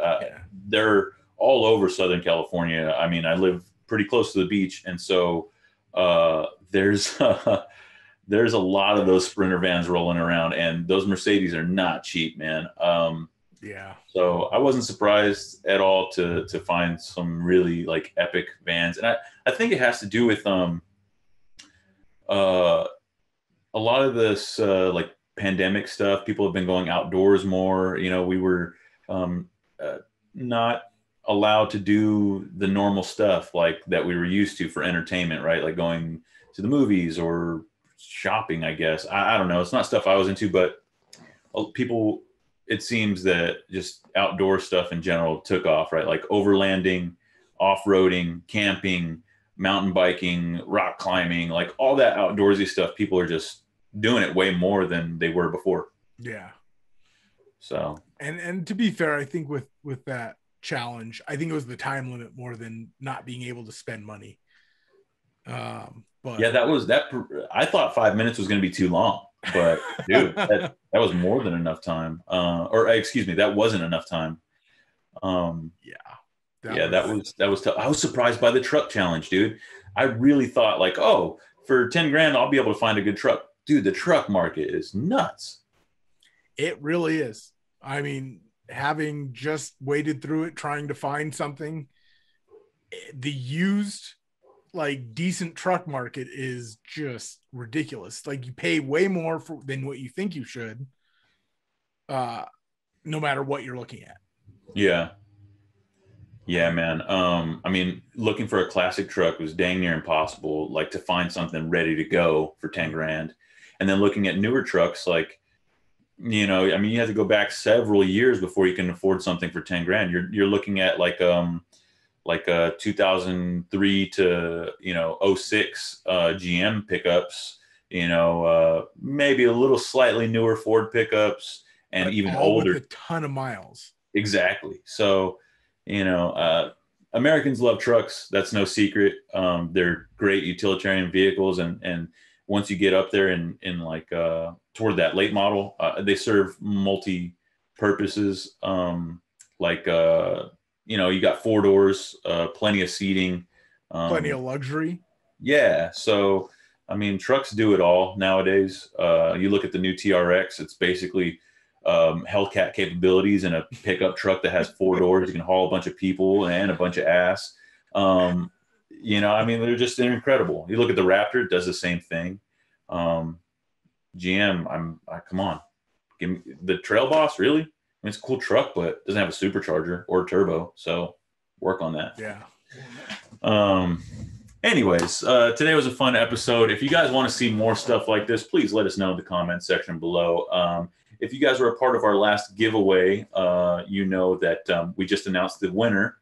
They're all over Southern California. I mean, I live pretty close to the beach, and so there's there's a lot of those Sprinter vans rolling around, and those Mercedes are not cheap, man. So I wasn't surprised at all to find some really like epic vans, and I think it has to do with a lot of this like pandemic stuff. People have been going outdoors more. You know, we were not allowed to do the normal stuff like that we were used to for entertainment, right? Like going to the movies or shopping, I guess. I don't know. It's not stuff I was into, but people, it seems that just outdoor stuff in general took off, right? Like overlanding, off-roading, camping, mountain biking, rock climbing, like all that outdoorsy stuff. People are just doing it way more than they were before. Yeah. So, and to be fair, I think with that challenge, I think it was the time limit more than not being able to spend money. But yeah, that I thought 5 minutes was going to be too long, but dude, that was more than enough time. Or excuse me, that wasn't enough time. That was tough. I was surprised by the truck challenge, dude. I really thought like, oh, for 10 grand, I'll be able to find a good truck. Dude, the truck market is nuts. It really is. I mean, having just waded through it, trying to find something, the used, like decent truck market is just ridiculous. Like you pay way more than what you think you should, no matter what you're looking at. Yeah, man. I mean, looking for a classic truck was dang near impossible, like to find something ready to go for 10 grand. And then looking at newer trucks, like, you know, I mean, you have to go back several years before you can afford something for 10 grand. You're looking at like a 2003 to, 06 GM pickups, maybe a little slightly newer Ford pickups, and even older. With a ton of miles. Exactly. So, Americans love trucks. That's no secret. They're great utilitarian vehicles. And once you get up there in like toward that late model, they serve multi purposes. You got 4 doors, plenty of seating, plenty of luxury. Yeah. So, I mean, trucks do it all nowadays. You look at the new TRX, it's basically Hellcat capabilities in a pickup truck that has 4 doors. You can haul a bunch of people and a bunch of ass. I mean, they're incredible. You look at the Raptor, it does the same thing. GM, come on, give me the Trail Boss. Really? I mean, it's a cool truck, but it doesn't have a supercharger or turbo. So work on that. Yeah. Anyways, today was a fun episode. If you guys want to see more stuff like this, please let us know in the comment section below. If you guys were a part of our last giveaway, you know that we just announced the winner,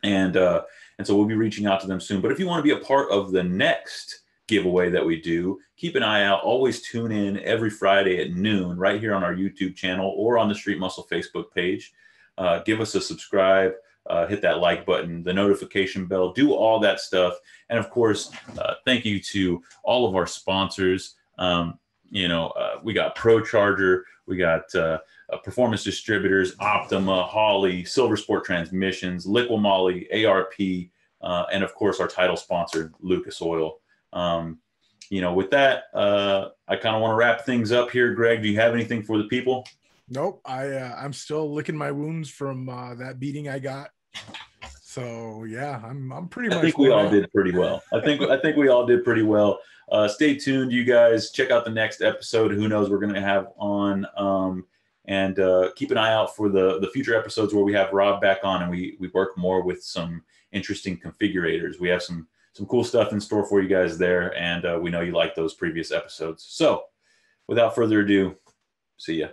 and so we'll be reaching out to them soon. But if you want to be a part of the next giveaway that we do, keep an eye out. Always tune in every Friday at noon right here on our YouTube channel or on the Street Muscle Facebook page. Give us a subscribe, hit that like button, the notification bell, do all that stuff. And of course, thank you to all of our sponsors. We got Pro Charger, we got Performance Distributors, Optima, Holley, Silver Sport Transmissions, Liqui Moly, ARP, and of course our title sponsor, Lucas Oil. With that, I kind of want to wrap things up here. Greg, do you have anything for the people? Nope. I'm still licking my wounds from that beating I got. So yeah, I'm pretty much. I think we all did pretty well. I think we all did pretty well. Stay tuned, you guys. Check out the next episode. Who knows we're going to have on. And keep an eye out for the future episodes where we have Rob back on and we work more with some interesting configurators. We have some cool stuff in store for you guys there, and we know you like those previous episodes. So, without further ado, see ya.